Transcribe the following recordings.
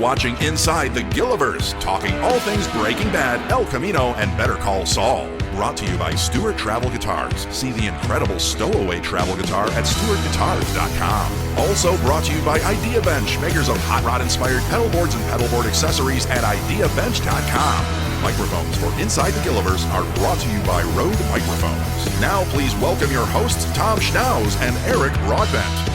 watching Inside the Gilliverse, talking all things Breaking Bad, El Camino, and Better Call Saul. Brought to you by Stewart Travel Guitars. See the incredible stowaway travel guitar at stewartguitars.com. Also brought to you by Idea Bench, makers of hot rod-inspired pedal boards and pedal board accessories at ideabench.com. Microphones for Inside the Gilliverse are brought to you by Rode Microphones. Now please welcome your hosts, Tom Schnauz and Eric Broadbent.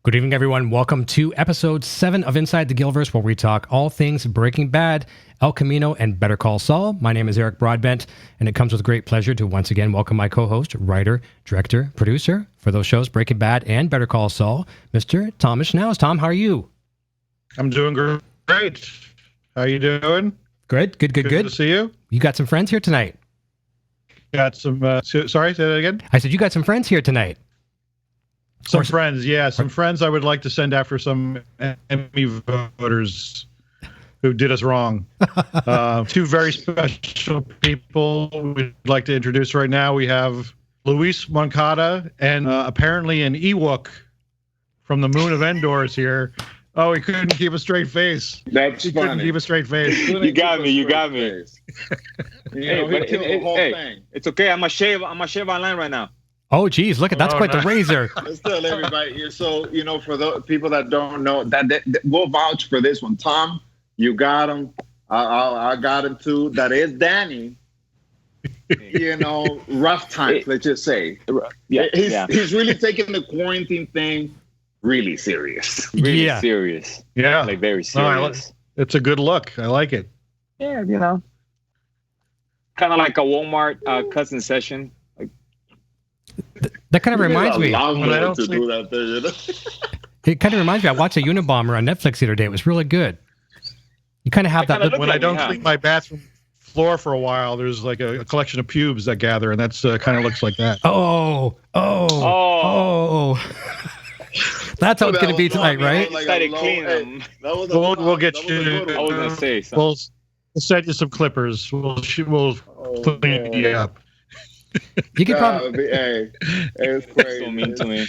Good evening, everyone. Welcome to episode 7 of Inside the Gilliverse, where we talk all things Breaking Bad, El Camino, and Better Call Saul. My name is Eric Broadbent, and it comes with great pleasure to once again welcome my co-host, writer, director, producer for those shows, Breaking Bad and Better Call Saul, Mr. Thomas Schnauz. Tom, how are you? I'm doing great. How you doing? Good. Good to see you. You got some friends here tonight. Got some, sorry, say that again? I said you got some friends here tonight. Some friends, yeah. Some friends I would like to send after some Emmy voters who did us wrong. Two very special people we'd like to introduce right now. We have Luis Moncada and apparently an Ewok from the moon of Endor is here. Oh, he couldn't keep a straight face. That's he funny. couldn't keep a straight face. You got me. You got me. It's okay. I'm gonna shave online right now. Oh, geez, look at that's quite nice. the razor. Let's tell everybody here. So, for the people that don't know, that we'll vouch for this one. Tom, you got him. I got him too. That is Danny. Rough times, let's just say. Yeah, he's really taking the quarantine thing really serious. Really serious. Yeah. Like very serious. It's a good look. I like it. Yeah, kind of like a Walmart cousin session. That kind of reminds me. It kind of reminds me. I watched a Unabomber on Netflix the other day. It was really good. You kind of have that. When I don't clean my bathroom floor for a while, there's like a collection of pubes that gather, and that's kind of looks like that. Oh. That's how it's going to be tonight, right? Started cleaning them. We'll get you. I was going to say something. We'll send you some clippers. We'll clean you up. You can probably it's crazy. So mean to me.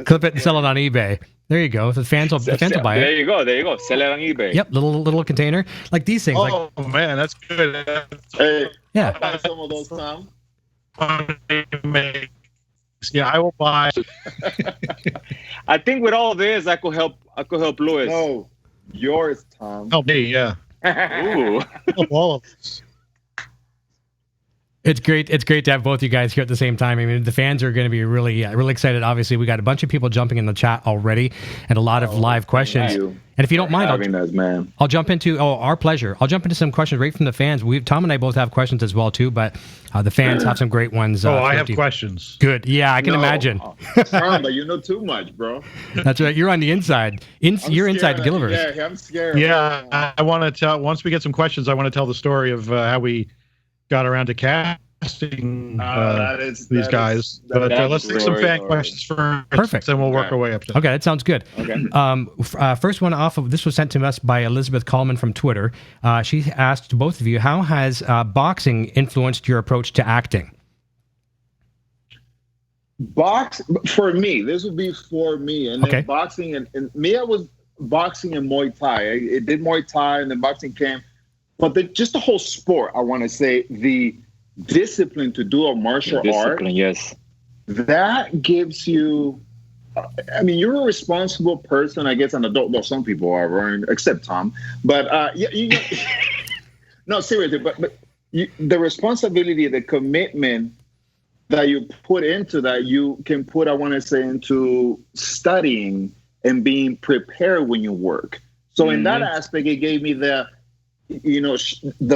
clip it and sell it on eBay. There you go. The fans will buy it. There you go. Sell it on eBay. Yep, little container like these things. Oh man, that's good. Hey, yeah. buy some of those, Tom. Yeah, I will buy. I think with all this, I could help Louis. No, yours, Tom. Help me, yeah. Ooh. All of us. It's great. It's great to have both you guys here at the same time. I mean, the fans are going to be really excited. Obviously, we got a bunch of people jumping in the chat already, and a lot of live questions. And if you don't mind, I'll jump into. Oh, our pleasure. I'll jump into some questions right from the fans. Tom and I both have questions as well too, but the fans have some great ones. I have questions. Good. Yeah, I can imagine. But you know too much, bro. That's right. You're on the inside. You're inside the Gilliverse. Yeah, I'm scared. Yeah, I want to tell. Once we get some questions, I want to tell the story of how we got around to casting these guys. But let's take some fan questions first. Perfect. Then we'll work our way up to Okay, that sounds good. Okay. First one off of this was sent to us by Elizabeth Coleman from Twitter. She asked both of you, how has boxing influenced your approach to acting? For me, this would be for me. And then boxing and me, I was boxing and Muay Thai. I did Muay Thai and then boxing came. But just the whole sport, I want to say, the discipline to do a martial art, yes, that gives you. I mean, you're a responsible person, I guess, an adult. Though some people are, except Tom. But no, seriously. But the responsibility, the commitment that you put into that, you can put, I want to say, into studying and being prepared when you work. So in that aspect, it gave me the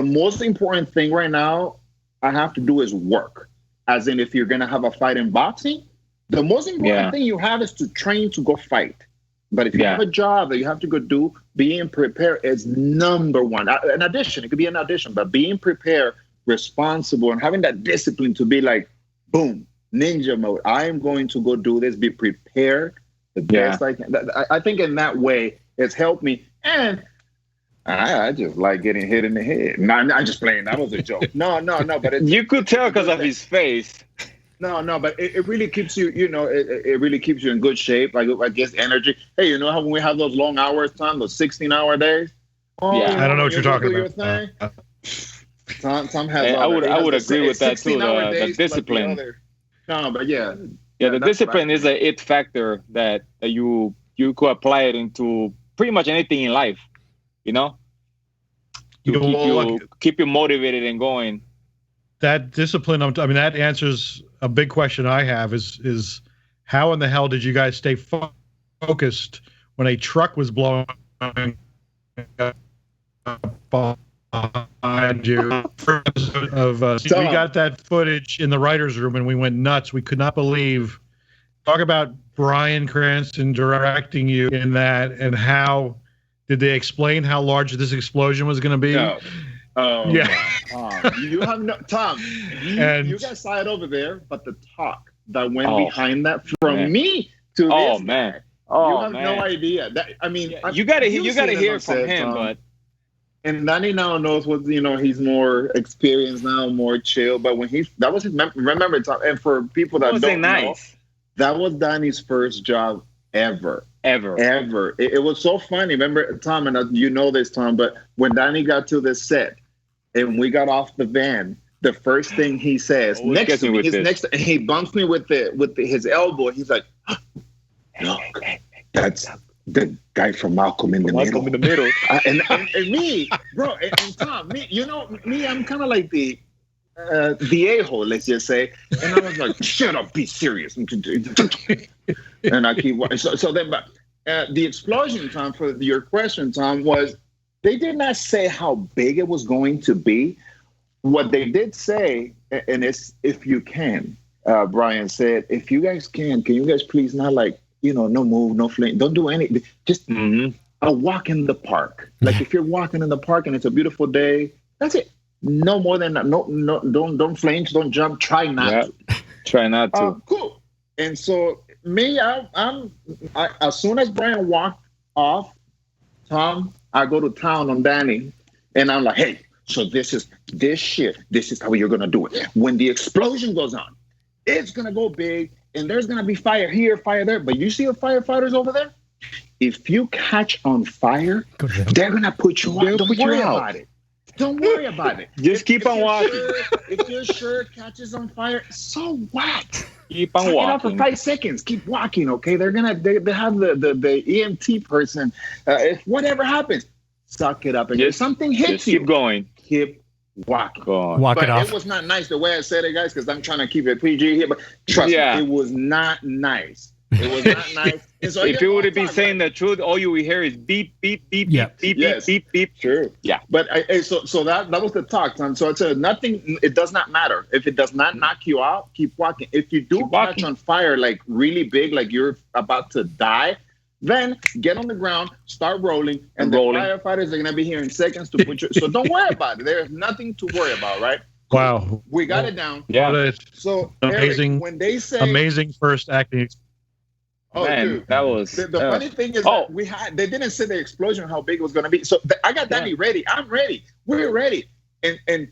most important thing right now I have to do is work. As in, if you're going to have a fight in boxing, the most important thing you have is to train to go fight. But if you have a job that you have to go do, being prepared is number one. An audition, it could be an audition, but being prepared, responsible, and having that discipline to be like, boom, ninja mode. I am going to go do this, be prepared the best I can. I think in that way, it's helped me. And I just like getting hit in the head. No, I'm just playing. That was a joke. No. But you could tell because of his face. No, but it really keeps you, it really keeps you in good shape. Like, I guess energy. Hey, you know how when we have those long hours, Tom, those 16-hour days? I don't know what you're talking about. Tom has. I would agree with that too. The discipline. No, but yeah. Yeah, the discipline is a it factor that you could apply it into pretty much anything in life. Keep you motivated and going. That discipline, that answers a big question I have is how in the hell did you guys stay focused when a truck was blowing behind you? We got that footage in the writer's room and we went nuts. We could not believe. Talk about Bryan Cranston directing you in that, and how did they explain how large this explosion was going to be? No. Oh, yeah. Tom, you have no Tom. You guys saw it over there, but the talk that went behind that from me to this man. You have no idea. You gotta hear it from him, but. And Danny now knows what he's more experienced now, more chill. But when that was his remember, Tom, and for people that don't know, that was Danny's first job ever. It was so funny. Remember, Tom, and you know this, Tom, but when Danny got to the set and we got off the van, the first thing he says next to me, he bumps me with his elbow. He's like, "Look, that's the guy from Malcolm in the Middle." And me, bro, and Tom, me, I'm kind of like the a-hole, let's just say. And I was like, "Shut up, be serious." And I keep watching. So then, but the explosion, Tom, for your question, Tom, was they did not say how big it was going to be. What they did say, and it's if you can, Brian said, if you guys can you guys please not no move, no flame, don't do anything, just a walk in the park. Like if you're walking in the park and it's a beautiful day, that's it. No more than that. No, don't flames, don't jump. Try not to. Cool. And so me, I'm as soon as Brian walked off, Tom, I go to town on Danny, and I'm like, hey, so this is how you're gonna do it. When the explosion goes on, it's gonna go big, and there's gonna be fire here, fire there. But you see the firefighters over there? If you catch on fire, they're gonna put you out. Don't worry about it. Don't worry about it. Just keep on walking. If your shirt catches on fire, so what? Keep on walking. It off for 5 seconds. Keep walking, okay? They have the EMT person. If whatever happens, suck it up. And if something hits you, keep going. Keep walking. Walk it off. It was not nice the way I said it, guys, because I'm trying to keep it PG here. But trust me, it was not nice. It was not nice. So if you would be saying the truth, all you will hear is beep, beep, beep, beep, beep, beep, beep. True. Yeah. But so that was the talk, Tom. So it's nothing. It does not matter if it does not knock you out. Keep walking. If you do catch on fire like really big, like you're about to die, then get on the ground, start rolling, and the firefighters are gonna be here in seconds to put you. So don't worry about it. There's nothing to worry about, right? Wow. We got it down. Yeah. So amazing. Eric, when they say amazing first acting experience. Oh, man, dude. That was the funny thing is that they didn't say the explosion, how big it was going to be. So I got Danny ready. I'm ready. We're ready. And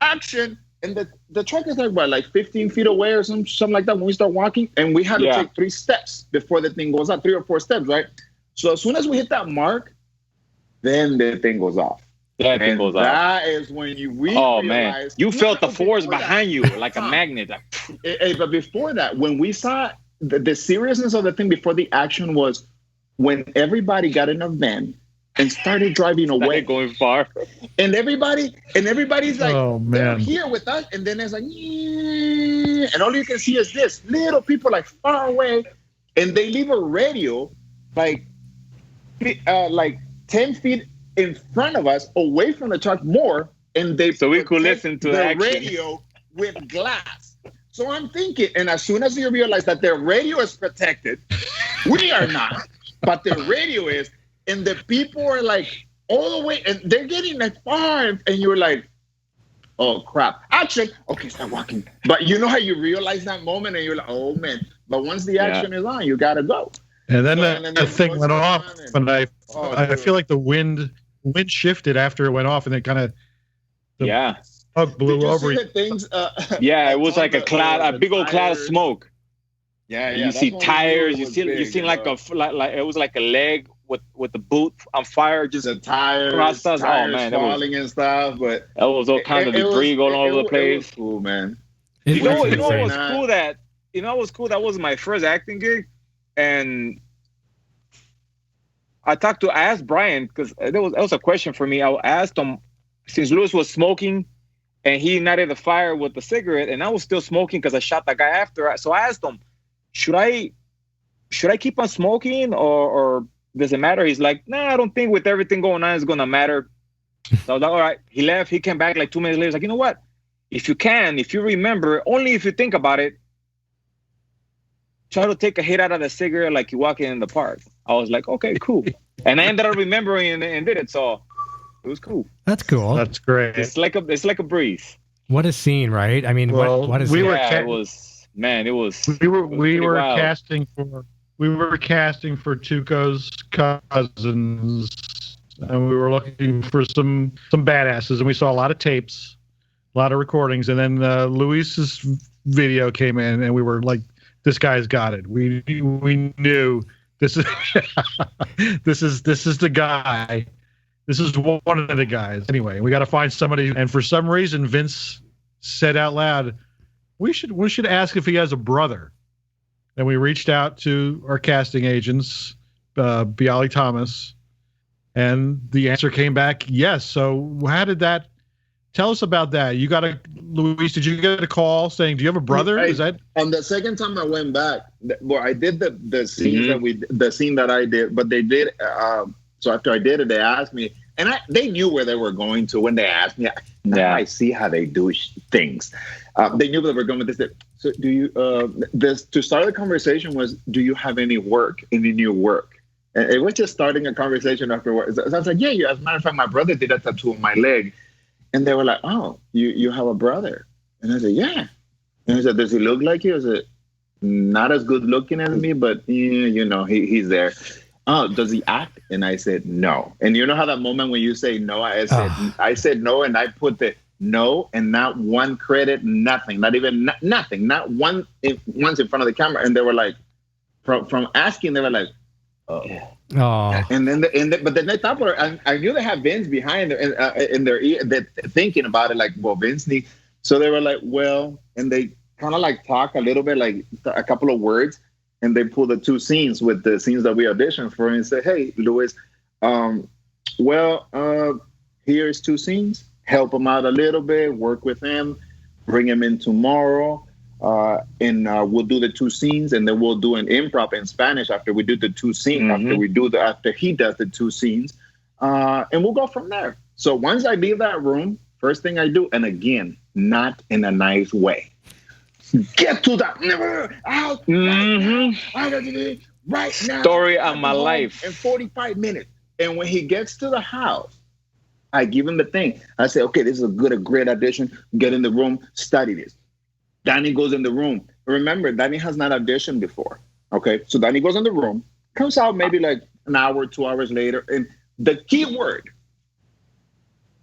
action. And the truck is like 15 feet away or something like that when we start walking. And we had to take 3 steps before the thing goes up, 3 or 4 steps, right? So as soon as we hit that mark, then the thing goes off. That is when you realize. Man, you felt the force behind you like a magnet. But before that, when we saw the seriousness of the thing before the action was when everybody got in a van and started driving away, going far, and everybody's like, "Oh man, they're here with us," and then it's like, and all you can see is this little people like far away, and they leave a radio like 10 feet in front of us, away from the truck more, and so we could listen to the radio with glass. So I'm thinking, and as soon as you realize that their radio is protected, we are not, but the radio is, and the people are like all the way, and they're getting like far, and you're like, oh crap, action, okay, start walking. But you know how you realize that moment, and you're like, oh man, but once the action is on, you gotta go. And then the thing went off, and I feel like the wind shifted after it went off, and it kind of, Smoke blew over. The things, yeah, it was like a cloud, a big old cloud of smoke. Yeah. You see tires. You see like it was like a leg with the boot on fire. Just the tires falling and stuff. But that was all kinds of debris going all over the place. It was cool, man. You know what was cool? That was my first acting gig, and I asked Brian, because that was a question for me. I asked him, since Lewis was smoking and he ignited the fire with the cigarette, and I was still smoking because I shot that guy after. So I asked him, should I keep on smoking or does it matter? He's like, nah, I don't think with everything going on it's gonna matter. So I was like, all right. He left. He came back like 2 minutes later. He's like, you know what? If you remember, only if you think about it, try to take a hit out of the cigarette like you're walking in the park. I was like, okay, cool. And I ended up remembering and did it. So it was cool. That's cool. That's great. It's like a breeze. What a scene, right? I mean, what is we scene? were it was, man, it was. We were wild. casting for Tuco's cousins, and we were looking for some badasses, and we saw a lot of tapes, a lot of recordings, and then Luis's video came in, and we were like, this guy's got it. We knew this is this is the guy. This is one of the guys. Anyway, we got to find somebody. And for some reason, Vince said out loud, we should ask if he has a brother. And we reached out to our casting agents, Bialy Thomas, and the answer came back yes. So how did that? Tell us about that. Luis, did you get a call saying, do you have a brother? Is that on the second time I went back? Well, I did the scene the scene that I did, but they did. So after I did it, they asked me, and they knew where they were going to when they asked me. Now I see how they do things. They knew they were going with this. So do you? To start the conversation was, do you have any new work? And it was just starting a conversation afterwards. So I was like, yeah. As a matter of fact, my brother did a tattoo on my leg. And they were like, oh, you have a brother? And I said, yeah. And I said, does he look like you? I said, not as good looking as me, but he's there. Oh, does he act? And I said, no. And you know how that moment when you say no, I said no, and I put the no and not one credit, nothing, not even nothing, not once in front of the camera. And they were like, from asking, they were like, oh. And then, but then they thought, I knew they had Vince behind in their ear, thinking about it, like, well, Vince needs. So they were like, well, and they kind of like talk a little bit, like a couple of words, and they pull the two scenes with the scenes that we auditioned for, and say, hey, Luis, here's two scenes. Help him out a little bit, work with him, bring him in tomorrow. And we'll do the two scenes, and then we'll do an improv in Spanish after we do the two scenes. After he does the two scenes, and we'll go from there. So once I leave that room, first thing I do, and again, not in a nice way, get to that right now. Story of my life in 45 minutes. And when he gets to the house, I give him the thing. I say, okay, this is a great audition. Get in the room, study this. Danny goes in the room. Remember, Danny has not auditioned before. Okay, so Danny goes in the room, comes out maybe like an hour, 2 hours later, and the key word,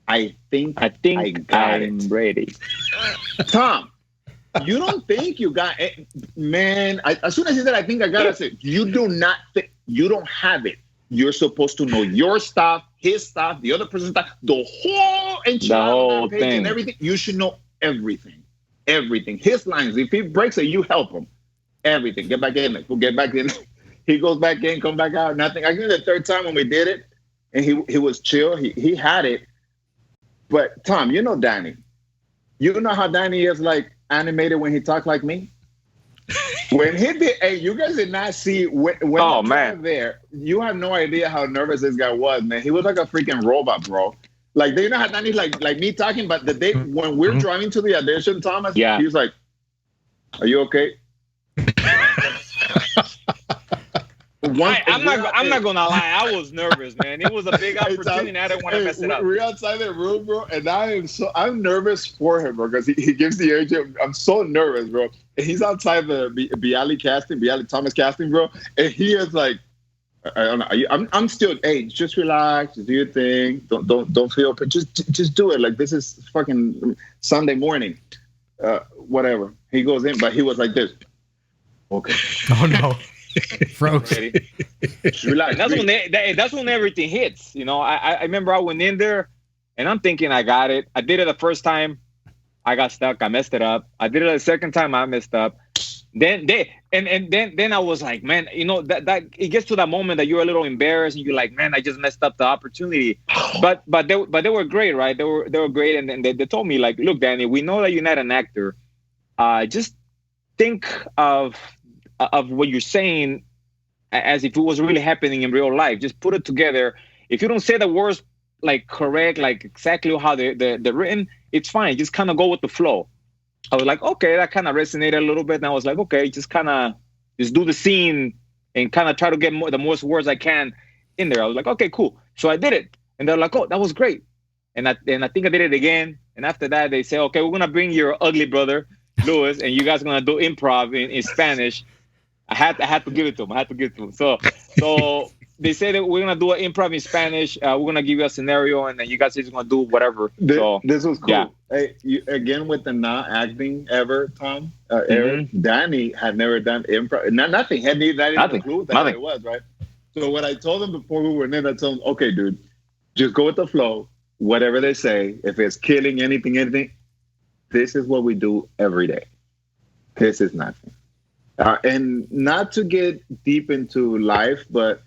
I think I'm ready. Tom, you don't think you got it, man? As soon as he said, I think I got it, I said, you do not think, you don't have it. You're supposed to know your stuff, his stuff, the other person's stuff, the whole thing, and everything. You should know everything. Everything. His lines. If he breaks it, you help him. Everything. Get back in. We'll get back in. He goes back in, come back out. Nothing. I think the third time when we did it, and he was chill. He had it. But Tom, you know Danny. You know how Danny is like animated when he talks like me. When he did, hey, you guys did not see when there. You have no idea how nervous this guy was, man. He was like a freaking robot, bro. Like, they know how Danny's like me talking, but the day when we're driving to the audition, Thomas, he was like, are you okay? I'm not gonna lie, I was nervous, man. It was a big opportunity, and I didn't want to mess it up. We're outside the room, bro, and I'm nervous for him, bro, because he gives the agent. I'm so nervous, bro. And he's outside the Bialy Thomas casting, bro, and he is like, I don't know. I'm still. Hey, just relax. Do your thing. Don't feel. Just do it. Like this is fucking Sunday morning. Whatever. He goes in, but he was like this. Okay. Oh no. Froze. Relax. That's when everything hits. You know, I remember I went in there, and I'm thinking I got it. I did it the first time. I got stuck. I messed it up. I did it the second time. I messed up. Then I was like, man, you know, that it gets to that moment that you're a little embarrassed and you're like, man, I just messed up the opportunity. But they were great, right? They were great, and then they told me like, look, Danny, we know that you're not an actor. Just think of what you're saying as if it was really happening in real life. Just put it together. If you don't say the words like correct, like exactly how they're written, it's fine. Just kind of go with the flow. I was like, okay, that kind of resonated a little bit. And I was like, okay, just do the scene and kind of try to get the most words I can in there. I was like, okay, cool. So I did it. And they're like, oh, that was great. And I think I did it again. And after that, they say, okay, we're going to bring your ugly brother, Louis, and you guys are going to do improv in Spanish. I had to give it to him. So they say that we're going to do an improv in Spanish. We're going to give you a scenario, and then you guys are just going to do whatever. This was cool. Yeah. Hey, again, with the not acting ever, Tom, Eric, Danny had never done improv. Nothing. Had not even a clue what the hell it was, right? So what I told him before we were in, I told him, okay, dude, just go with the flow. Whatever they say, if it's killing anything, this is what we do every day. This is nothing. And not to get deep into life, but,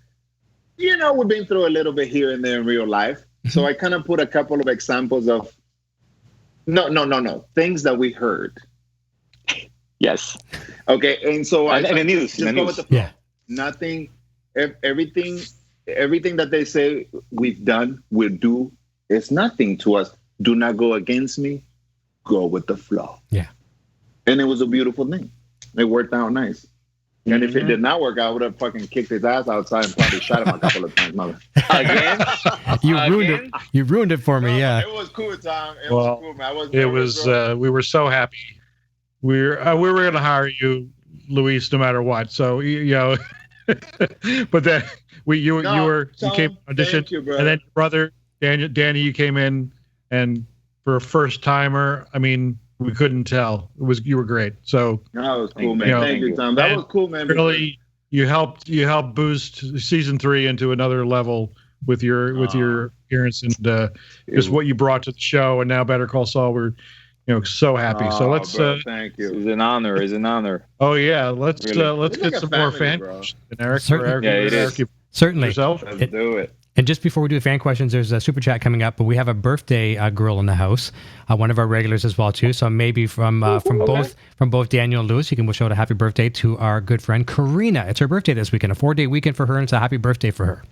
you know, we've been through a little bit here and there in real life. So I kind of put a couple of examples of, things that we heard. Yes. Okay. And so and the news. Just go with the flow. Yeah. Nothing, everything that they say we've done, we'll do, it's nothing to us. Do not go against me. Go with the flow. Yeah. And it was a beautiful thing. It worked out nice. And if it did not work out, I would have fucking kicked his ass outside and probably shot him a couple of times. Mother. Again? You ruined it for me. Yeah. It was cool, Tom. It was cool, man. We were so happy. We were going to hire you, Luis, no matter what. So you know, but then you came auditioned, and then your brother Danny, you came in, and for a first timer, I mean, we couldn't tell. You were great. So that was cool, man. Thank you, Tom. That was cool, man. Really, you helped boost season 3 into another level with your appearance and just what you brought to the show. And now Better Call Saul, we're so happy. So let's thank you. It's an honor. Oh yeah, let's get some more fan questions. Eric, Certainly. Yourself? Let's do it. And just before we do the fan questions, there's a super chat coming up, but we have a birthday girl in the house, one of our regulars as well too. So maybe from both Daniel and Louis, you can wish out a happy birthday to our good friend Karina. It's her birthday this weekend, a 4-day weekend for her, and it's a happy birthday for her.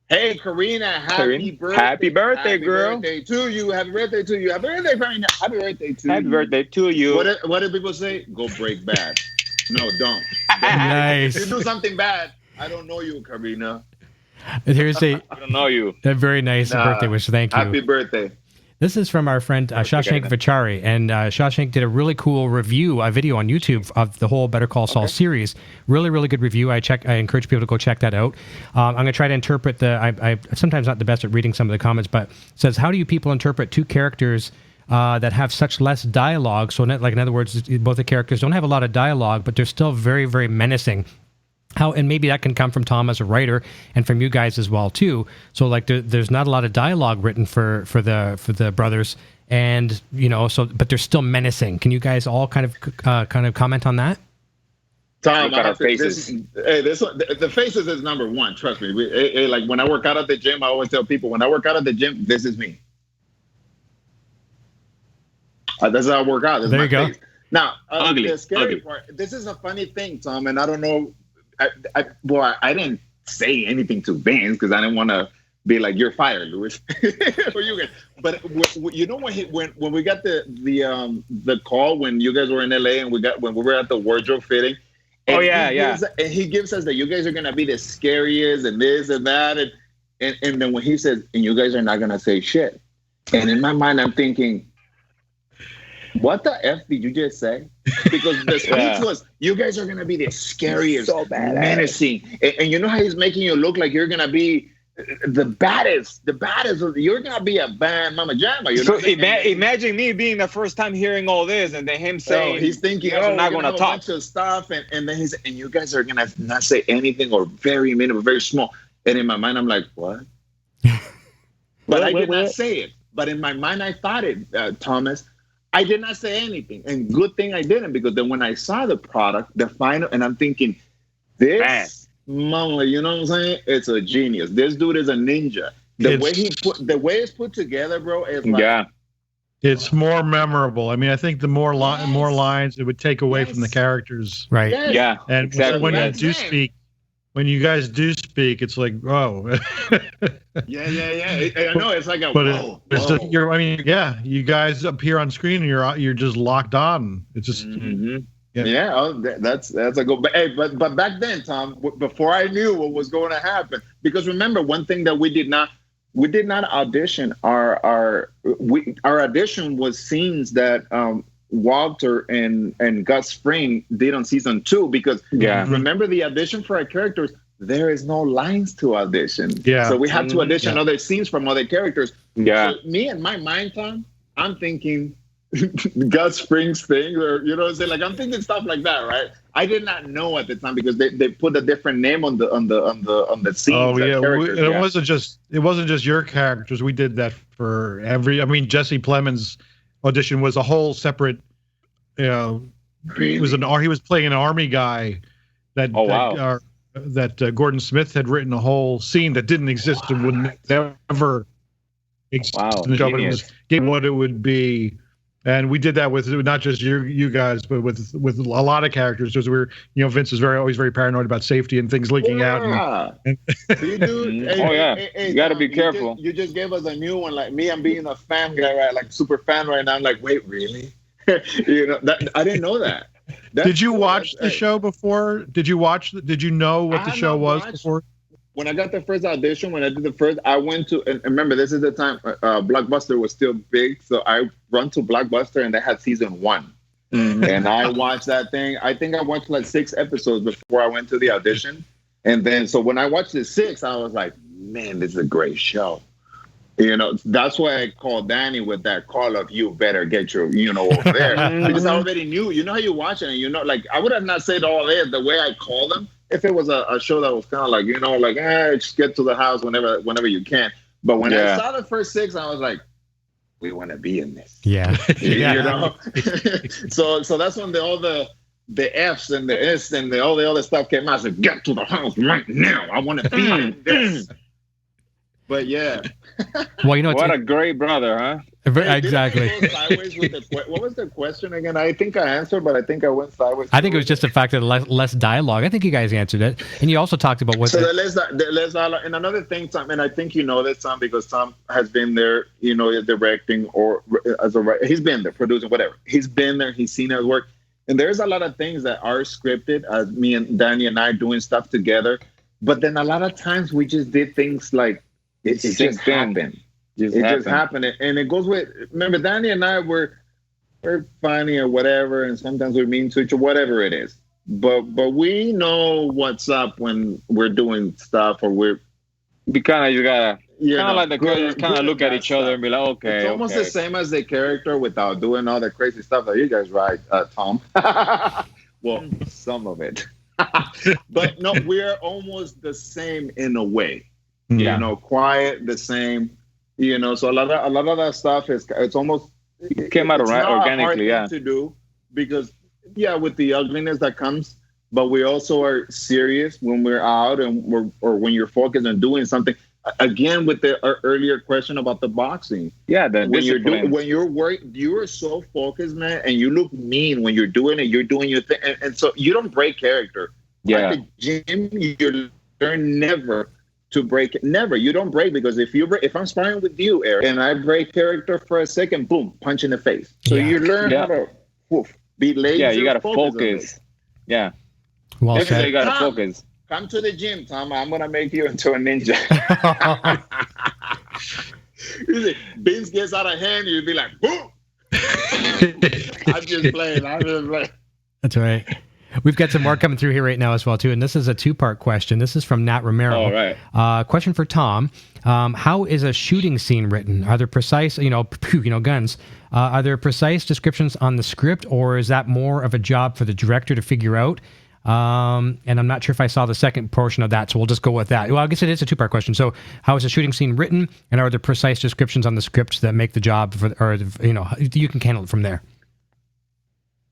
Hey, Karina, happy birthday. Happy birthday, girl. Happy birthday to you. Happy birthday to you. Happy birthday, Karina. Happy birthday to you. Happy birthday to you. What do people say? Go break bad. No, don't. Nice. If you do something bad, I don't know you, Karina. Here's I don't know you. A very nice birthday wish. Thank you. Happy birthday. This is from our friend Shashank Vichari, and Shashank did a really cool review, a video on YouTube of the whole Better Call Saul series. Really, really good review. I encourage people to go check that out. I'm going to try to interpret I'm sometimes not the best at reading some of the comments, but it says, how do you people interpret two characters that have such less dialogue? So, in other words, both the characters don't have a lot of dialogue, but they're still very, very menacing. And maybe that can come from Tom as a writer and from you guys as well too. So there's not a lot of dialogue written for the brothers, and but they're still menacing. Can you guys all kind of comment on that? Tom, our faces. The faces is number one. Trust me. Like when I work out at the gym, I always tell people when I work out at the gym, this is me. That's how I work out. There you go. Face. Now, ugly. The scary part. This is a funny thing, Tom, and I don't know. I didn't say anything to Vince because I didn't want to be like, you're fired, Louis. Or you guys. But you know when we got the call when you guys were in LA and when we were at the wardrobe fitting. And and he gives us that you guys are gonna be the scariest and this and that and then when he says, and you guys are not gonna say shit. And in my mind I'm thinking, what the F did you just say? Because the speech was, you guys are going to be the scariest, so menacing. And you know how he's making you look like you're going to be the baddest. You're going to be a bad mama jamma. You know imagine me being the first time hearing all this and then him saying, he's thinking, I'm not going to talk. A bunch of stuff. And then and you guys are going to not say anything or very minimal, very small. And in my mind, I'm like, what? But I did not say it. But in my mind, I thought it, Thomas. I did not say anything. And good thing I didn't, because then when I saw the product, the final, and I'm thinking, this mama, you know what I'm saying? It's a genius. This dude is a ninja. The way it's put together, bro, is like, it's more memorable. I mean, I think the more lines, it would take away from the characters. Right. Yes. Yeah. And exactly. When you guys do speak, it's like, oh. Yeah. I know, it's like a whoa. You guys appear on screen and you're just locked on. It's just that's a good. But back then, Tom, before I knew what was going to happen, because remember one thing that we did not audition. Our audition was scenes that Walter and Gus Fring did on season 2, because remember the audition for our characters, there is no lines to audition. Yeah. So we had to audition other scenes from other characters. Yeah. So me in my mind, Tom, I'm thinking Gus Fring's thing, or you know what I'm saying? Like I'm thinking stuff like that, right? I did not know at the time because they put a different name on the scenes. Oh yeah. It wasn't just your characters. We did that for every. I mean, Jesse Plemons' audition was a whole separate, really? He was playing an army guy that Gordon Smith had written a whole scene that didn't exist and would never exist in the show, but it was what it would be. And we did that with not just you guys, but with a lot of characters, because Vince is always very paranoid about safety and things leaking out. So you do, you got to be careful. You just gave us a new one. Like me, I'm being a fan guy, right? Like super fan right now. I'm like, wait, really? I didn't know that. Did you watch the show before? Did you know what the show was before? When I got the first audition, when I did the first, I went to, and remember, this is the time Blockbuster was still big. So I run to Blockbuster and they had season 1. Mm-hmm. And I watched that thing. I think I watched like 6 episodes before I went to the audition. And then, so when I watched the 6, I was like, man, this is a great show. That's why I called Danny with that call of, you better get your, over there. Because I already knew, how you watch it. And, like, I would have not said all this the way I called them if it was a show that was kind of like, just get to the house whenever you can. But when I saw the first 6, I was like, we want to be in this. Yeah. So that's when all the F's and the S and all the other stuff came out. I said, get to the house right now. I want to be in this. But yeah. Well, what a great brother, huh? Exactly. What was the question again? I think I answered, but I think I went sideways. I think it was just the fact that less dialogue. I think you guys answered it, and you also talked about what. So less dialogue. And another thing, Tom, and I think you know that, Tom, because Tom has been there, directing or as a writer. He's been there, producing, whatever. He's been there. He's seen our work, and there's a lot of things that are scripted. As me and Danny and I doing stuff together, but then a lot of times we just did things like it just happened. It just happened. And it goes with, remember, Danny and I we're funny or whatever, and sometimes we're mean to each other, whatever it is. But we know what's up when we're doing stuff, or you gotta like the girls kind of look at each other and be like, okay. It's almost the same as the character without doing all the crazy stuff that you guys write, Tom. Well, some of it. But no, we're almost the same in a way. Quiet, the same. So a lot of that stuff it's almost came out organically, to do, because with the ugliness that comes, but we also are serious when we're out and or when you're focused on doing something. Again, with the earlier question about the boxing, when you're worried, you are so focused, man, and you look mean when you're doing it. You're doing your thing, and so you don't break character. At the gym, you learn never to break it. Never. You don't break, because if I'm sparring with you, Eric, and I break character for a second, boom, punch in the face. So you learn how to be lazy. Yeah, you gotta focus. Yeah. Well said. You gotta focus. Come to the gym, Tom. I'm gonna make you into a ninja. Vince gets out of hand, you'd be like, boom. I'm just playing. That's right. We've got some more coming through here right now as well, too. And this is a two-part question. This is from Nat Romero. All right. Question for Tom. How is a shooting scene written? Are there precise, guns? Are there precise descriptions on the script, or is that more of a job for the director to figure out? And I'm not sure if I saw the second portion of that, so we'll just go with that. Well, I guess it is a two-part question. So how is a shooting scene written, and are there precise descriptions on the script that make the job, you can handle it from there?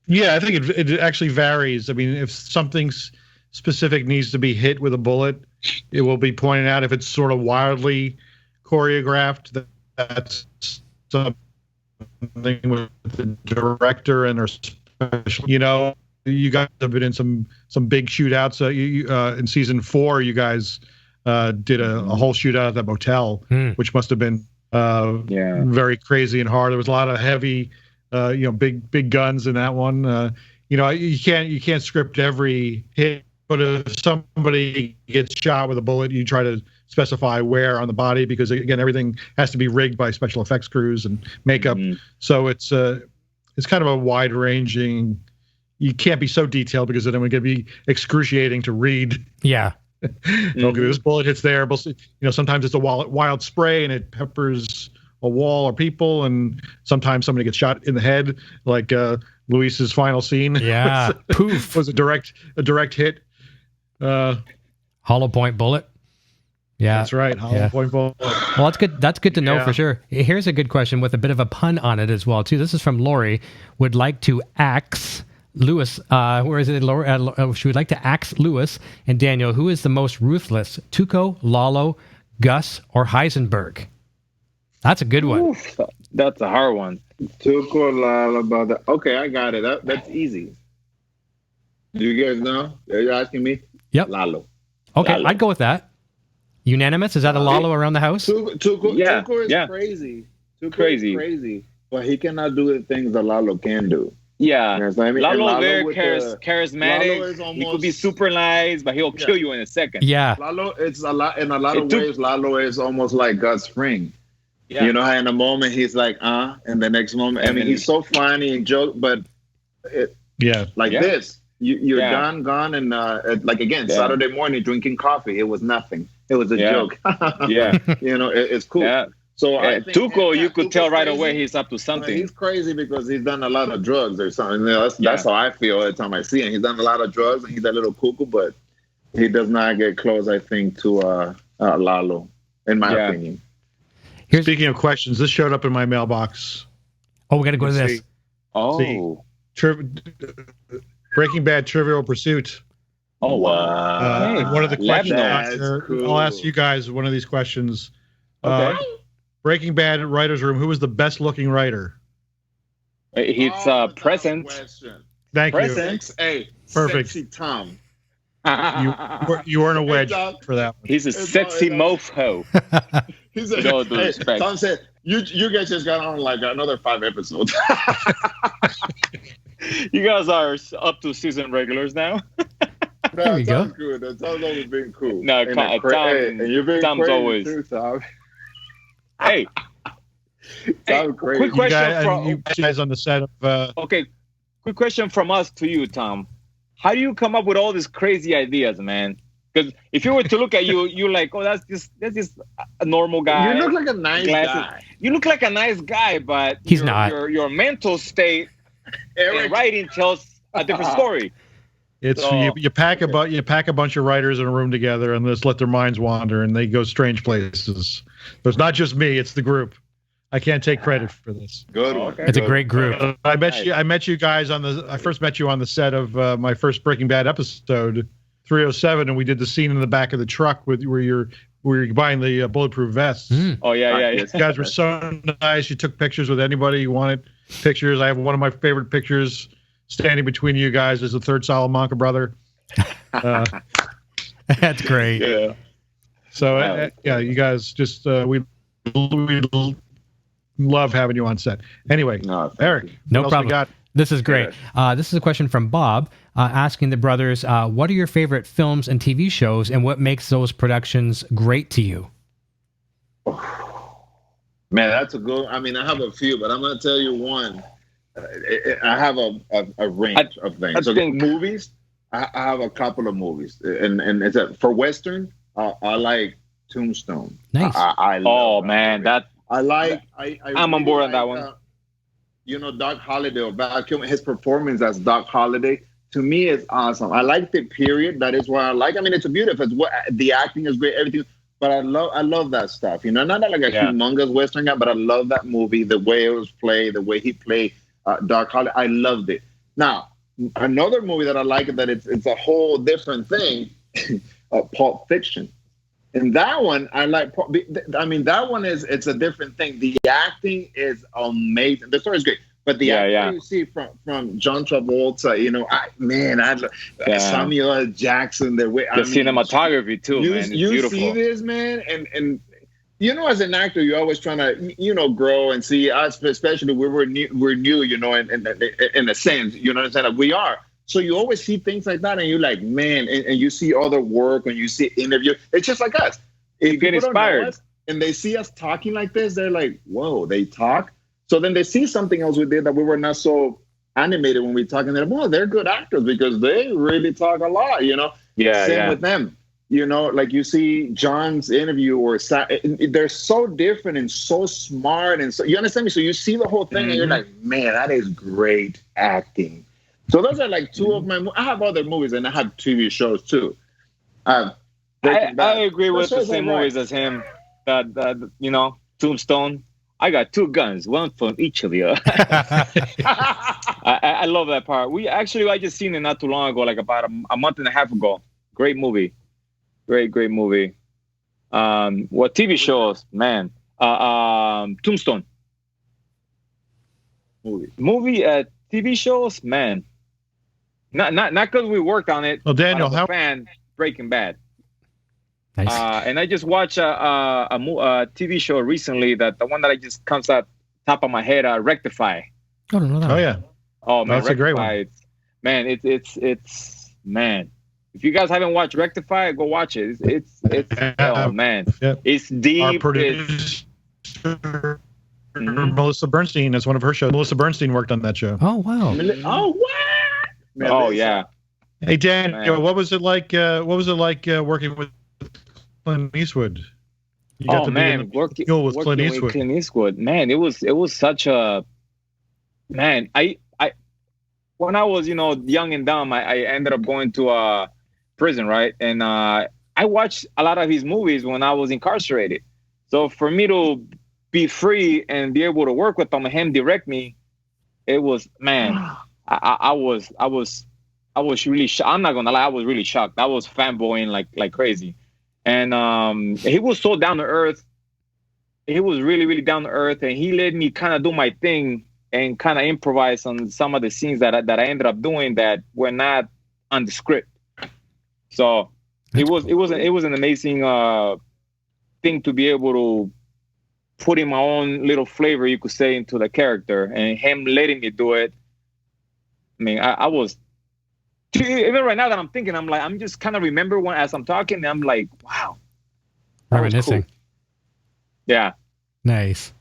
Yeah, I think it actually varies. I mean, if something specific needs to be hit with a bullet, it will be pointed out. If it's sort of wildly choreographed, that's something with the director and their special. You guys have been in some big shootouts. In season 4, you guys did a whole shootout at that motel, which must have been very crazy and hard. There was a lot of heavy. Big guns in that one. You can't script every hit, but if somebody gets shot with a bullet, you try to specify where on the body, because again, everything has to be rigged by special effects crews and makeup. So it's kind of a wide ranging. You can't be so detailed because then it would be excruciating to read. Yeah. Okay, this bullet hits there, but sometimes it's a wild spray and it peppers a wall or people, and sometimes somebody gets shot in the head, like Luis's final scene. Yeah, poof was a direct hit. Hollow point bullet. Yeah, that's right. Hollow point bullet. Well, that's good. That's good to know for sure. Here's a good question with a bit of a pun on it as well too. This is from Lori. Would like to axe Lewis. Where is it, Lori? She would like to axe Lewis and Daniel. Who is the most ruthless? Tuco, Lalo, Gus, or Heisenberg? That's a good one. Oof, that's a hard one. Okay, I got it. That's easy. Do you guys know? Are you asking me? Yep. Lalo. Okay, Lalo. I'd go with that. Unanimous? Is that a Lalo around the house? Tuco is crazy. Tuco is crazy. But he cannot do the things that Lalo can do. Yeah. You know what I mean? Lalo very charismatic. Lalo he could be super nice, but he'll kill you in a second. Yeah. Lalo, it's a lot in a lot of ways. Lalo is almost like Gus Fring. Yeah. In a moment he's like, and the next moment, he's so funny and joke, but this, you're gone, and Saturday morning drinking coffee, it was nothing. It was a joke. It's cool. Yeah. So Tuco, you could tell right away he's up to something. He's crazy because he's done a lot of drugs or something. That's how I feel every time I see him. He's done a lot of drugs and he's a little cuckoo, but he does not get close, I think, to Lalo, in my opinion. Speaking of questions, this showed up in my mailbox. Oh, we got to go to this. Breaking Bad Trivial Pursuit. Oh, wow. One of the questions, I'll ask you guys one of these questions. Okay. Breaking Bad writer's room, who was the best looking writer? It's present. Thank present. you. Hey, perfect. Sexy Tom. You weren't a wedge for that one. He's a sexy mofo. He's Tom said, you guys just got on like another 5 episodes. You guys are up to season regulars now. There you go. Good. Tom's always been cool. No, Tom's always. Too, Tom. Hey. Tom's crazy. Quick question from you guys on the set of. Okay, quick question from us to you, Tom. How do you come up with all these crazy ideas, man? Because if you were to look at you, you're like, oh, that's just a normal guy. You look like a nice guy. You look like a nice guy, but he's not. Your mental state and writing tells a different story. It's you pack a bunch of writers in a room together and just let their minds wander and they go strange places. But it's not just me; it's the group. I can't take credit for this. Good one. It's a great group. I met you guys I first met you on the set of my first Breaking Bad episode, 307, and we did the scene in the back of the truck where you're buying the bulletproof vests. Oh yeah. You guys were so nice. You took pictures with anybody you wanted. Pictures. I have one of my favorite pictures standing between you guys is the third Salamanca brother. That's great. Yeah. So you guys just we love having you on set. Anyway, Eric, no problem. This is great. This is a question from Bob asking the brothers, what are your favorite films and TV shows and what makes those productions great to you? Man, that's a good. I mean, I have a few, but I'm gonna tell you one. I have a range of things. Movies. I have a couple of movies, and it's for Western. I like Tombstone. Nice. I love that. I'm on board on that one. Doc Holliday or Val Kilmer, his performance as Doc Holliday to me is awesome. I like the period. That is why I like. I mean, it's beautiful. The acting is great. Everything. But I love that stuff. Not like a humongous Western guy, but I love that movie. The way it was played, the way he played Doc Holliday. I loved it. Now, another movie that I like that it's a whole different thing. Pulp Fiction. And that one, I like. I mean, that one it's a different thing. The acting is amazing. The story is great, but the acting you see from John Travolta, Samuel L. Jackson, the cinematography too, man. It's beautiful. You see this, man, and as an actor, you're always trying to grow and see us, especially we're new, in a sense, you know what I'm saying? Like we are. So you always see things like that, and you're like, man, and you see other work, and you see interview. It's just like us. If you get inspired, and they see us talking like this, they're like, whoa, they talk. So then they see something else we did that we were not so animated when we talk, and they're, well, they're good actors because they really talk a lot, Same with them. Like you see John's interview they're so different and so smart, and so you understand me. So you see the whole thing, and you're like, man, that is great acting. So those are like two of my. I have other movies and I have TV shows too. I agree with the same movies as him. Tombstone. I got two guns, one from each of you. I love that part. I just seen it not too long ago, like about a month and a half ago. Great movie, great movie. What TV shows, man? Tombstone. Movie. TV shows, man. Not because we worked on it. Well, Daniel, how fan Breaking Bad. Nice. And I just watched a TV show recently that the one that I just comes out top of my head, Rectify. Oh, no, oh yeah. Oh man, that's a great one. Man, it's man. If you guys haven't watched Rectify, go watch it. It's oh man, it's deep. Our producer, Melissa Bernstein, is one of her shows. Melissa Bernstein worked on that show. Oh wow. Oh what? Man, oh yeah. Hey Dan, what was it like? Working with Clint Eastwood? You got to be working with Clint Eastwood. With Clint Eastwood, man, it was such a man. I when I was young and dumb, I ended up going to prison, right? And I watched a lot of his movies when I was incarcerated. So for me to be free and be able to work with him and him direct me, it was man. I was really shocked. I'm not gonna lie, I was really shocked. I was fanboying like crazy, and he was so down to earth. He was really, really down to earth, and he let me kind of do my thing and kind of improvise on some of the scenes that I ended up doing that were not on the script. So it was an amazing thing to be able to put in my own little flavor, you could say, into the character, and him letting me do it. I mean, I was, even right now that I'm thinking, I'm just kind of remember when as I'm talking, and I'm like, wow. Reminiscing. Cool. Yeah. Nice.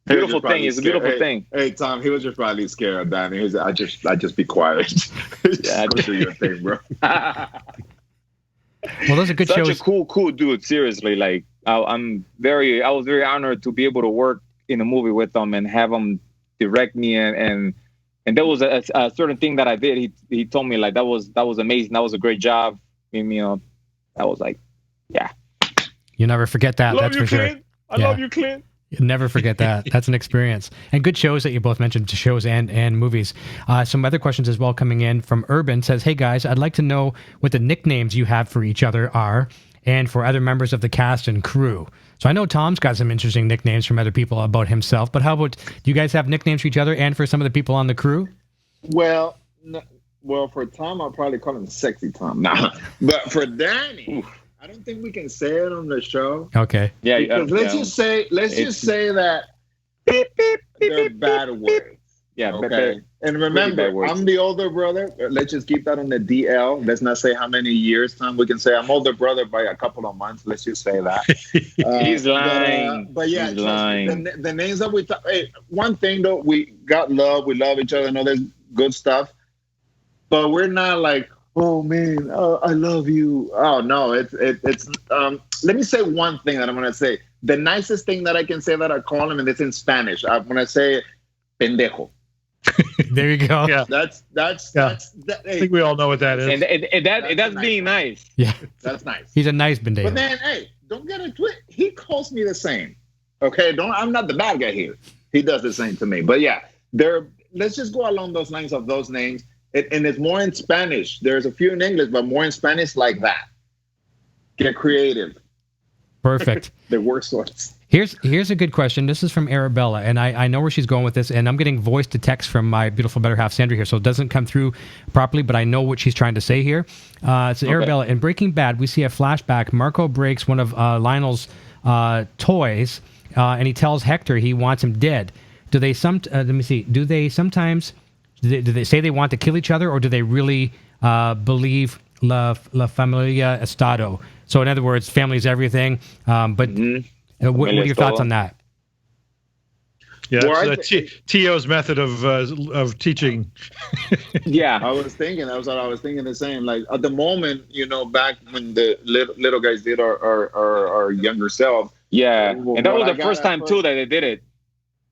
Beautiful thing. It's a beautiful thing. Hey, Tom, he was just probably scared of Danny. He's I just be quiet. Yeah, do your thing, bro. Well, those are good shows. Such a cool dude. Seriously, like I was very honored to be able to work in a movie with him and have him direct me and there was a certain thing that I did. He told me like that was amazing. That was a great job. And, I was like, yeah. You never forget that. That's for Clint. sure. I love you, Clint. You never forget that. That's an experience. And good shows that you both mentioned, shows and movies. Some other questions as well coming in from Urban says, hey guys, I'd like to know what the nicknames you have for each other are and for other members of the cast and crew. So I know Tom's got some interesting nicknames from other people about himself, but how about, do you guys have nicknames for each other and for some of the people on the crew? Well, for Tom, I'll probably call him Sexy Tom. Nah. But for Danny, I don't think we can say it on the show. Okay. Yeah. Let's just say that they're bad words. Yeah. Okay. And remember, I'm the older brother. Let's just keep that on the DL. Let's not say how many years, Tom. We can say I'm older brother by a couple of months. Let's just say that. He's lying. But yeah, he's lying. The names that we thought. Hey, one thing though, we got love. We love each other. I know there's good stuff, but we're not like, oh man, I love you. Oh no, it's. Let me say one thing that I'm gonna say. The nicest thing that I can say that I call him, and it's in Spanish. I'm gonna say, pendejo. There you go. Yeah. That's I think we all know what that is. And that's being nice. Yeah. That's nice. He's a nice pendejo. But then, hey, don't get it twisted. He calls me the same. Okay, I'm not the bad guy here. He does the same to me. But yeah, let's just go along those lines of those names. And it's more in Spanish. There's a few in English, but more in Spanish like that. Get creative. Perfect. The worst ones. Here's a good question. This is from Arabella, and I know where she's going with this, and I'm getting voice to text from my beautiful better half, Sandra, here, so it doesn't come through properly, but I know what she's trying to say here. So Arabella, in Breaking Bad, we see a flashback. Marco breaks one of Lionel's toys, and he tells Hector he wants him dead. Do they let me see. Do they sometimes do they say they want to kill each other, or do they really believe la familia estado? So in other words, family is everything. But what are your thoughts on that? Yeah, it's T.O.'s method of teaching. Yeah, I was thinking. That was what I was thinking. The same. Like at the moment, back when the little guys did our younger self. Yeah, and that was the first time too that they did it.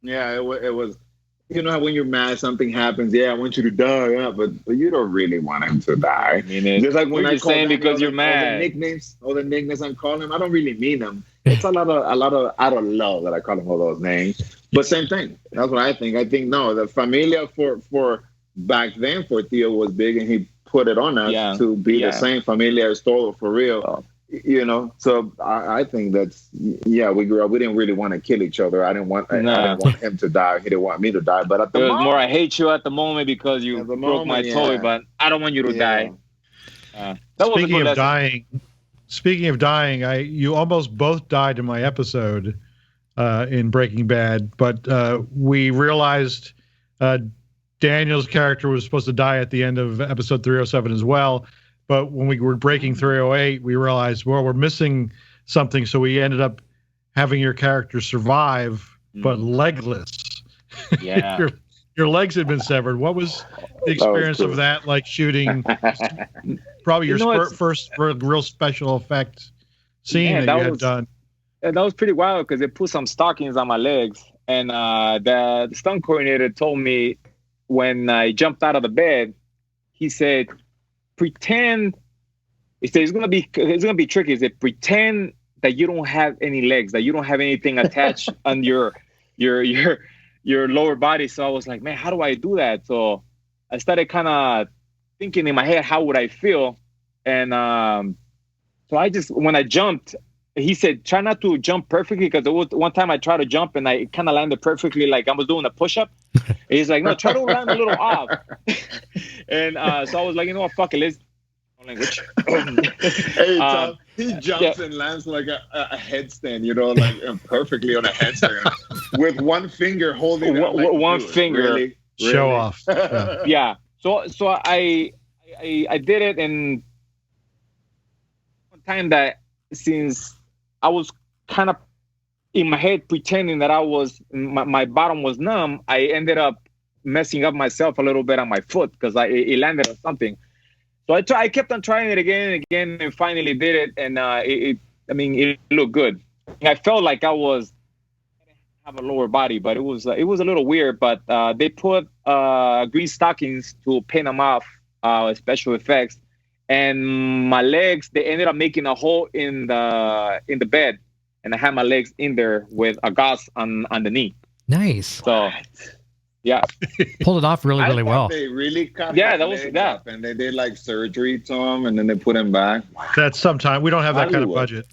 Yeah, it was. You know how when you're mad, something happens. Yeah, I want you to die. Yeah, but you don't really want him to die. I mean, just like when I you're saying because you're mad. All the nicknames I'm calling him, I don't really mean them. It's a lot of out of love that I call him all those names. But same thing. That's what I think. I think no, the familia for back then for Theo was big, and he put it on us to be the same familia as Toro for real. So I think that's we grew up. We didn't really want to kill each other. I didn't want him to die. He didn't want me to die. But at the moment, more I hate you at the moment because you broke my toy, but I don't want you to die. Speaking of dying, you almost both died in my episode in Breaking Bad, but we realized Daniel's character was supposed to die at the end of episode 307 as well. But when we were breaking 308, we realized, well, we're missing something. So we ended up having your character survive, but legless. Yeah. your legs had been severed. What was the experience of that? Like shooting, probably your first real special effect scene that you had done. That was pretty wild because they put some stockings on my legs. And the stunt coordinator told me when I jumped out of the bed, he said, pretend. He said it's gonna be tricky. He said pretend that you don't have any legs, that you don't have anything attached on your lower body. So I was like, man, how do I do that? So I started kind of thinking in my head, how would I feel? And so when I jumped, he said, try not to jump perfectly, because there was one time I tried to jump and I kind of landed perfectly, like I was doing a push-up. He's like, no, try to land a little off. And so I was like, you know what, fuck it, let's language. Hey, Tom, he jumps and lands like a headstand, like perfectly on a headstand with one finger holding one finger. Really? Show off. Yeah. So I did it, and one time that since I was kind of in my head pretending that my bottom was numb, I ended up messing up myself a little bit on my foot because it landed on something. So I kept on trying it again and again, and finally did it. And it looked good. I felt like I didn't have a lower body, but it was a little weird. But they put green stockings to paint them off, special effects. And my legs, they ended up making a hole in the bed, and I had my legs in there with a gauze on the knee. Nice. So, yeah, pulled it off really well. They really cut. Yeah, that was up, and they did like surgery to him, and then they put him back. That's sometime we don't have that kind of budget.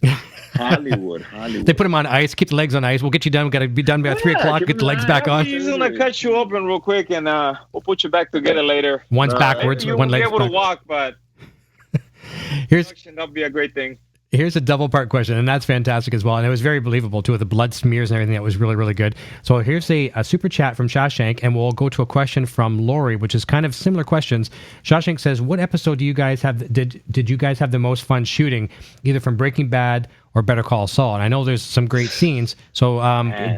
Hollywood. They put him on ice, keep the legs on ice. We'll get you done. We got to be done by 3 o'clock. Get the legs back on. He's gonna cut you open real quick, and we'll put you back together later. One's backwards, you one leg's won't be able back. to walk, but Here's that'll be a great thing. Here's a double part question, and that's fantastic as well. And it was very believable, too, with the blood smears and everything. That was really, really good. So here's a super chat from Shawshank, and we'll go to a question from Lori, which is kind of similar questions. Shawshank says, what episode do you guys have, did you guys have the most fun shooting, either from Breaking Bad or Better Call Saul? And I know there's some great scenes. So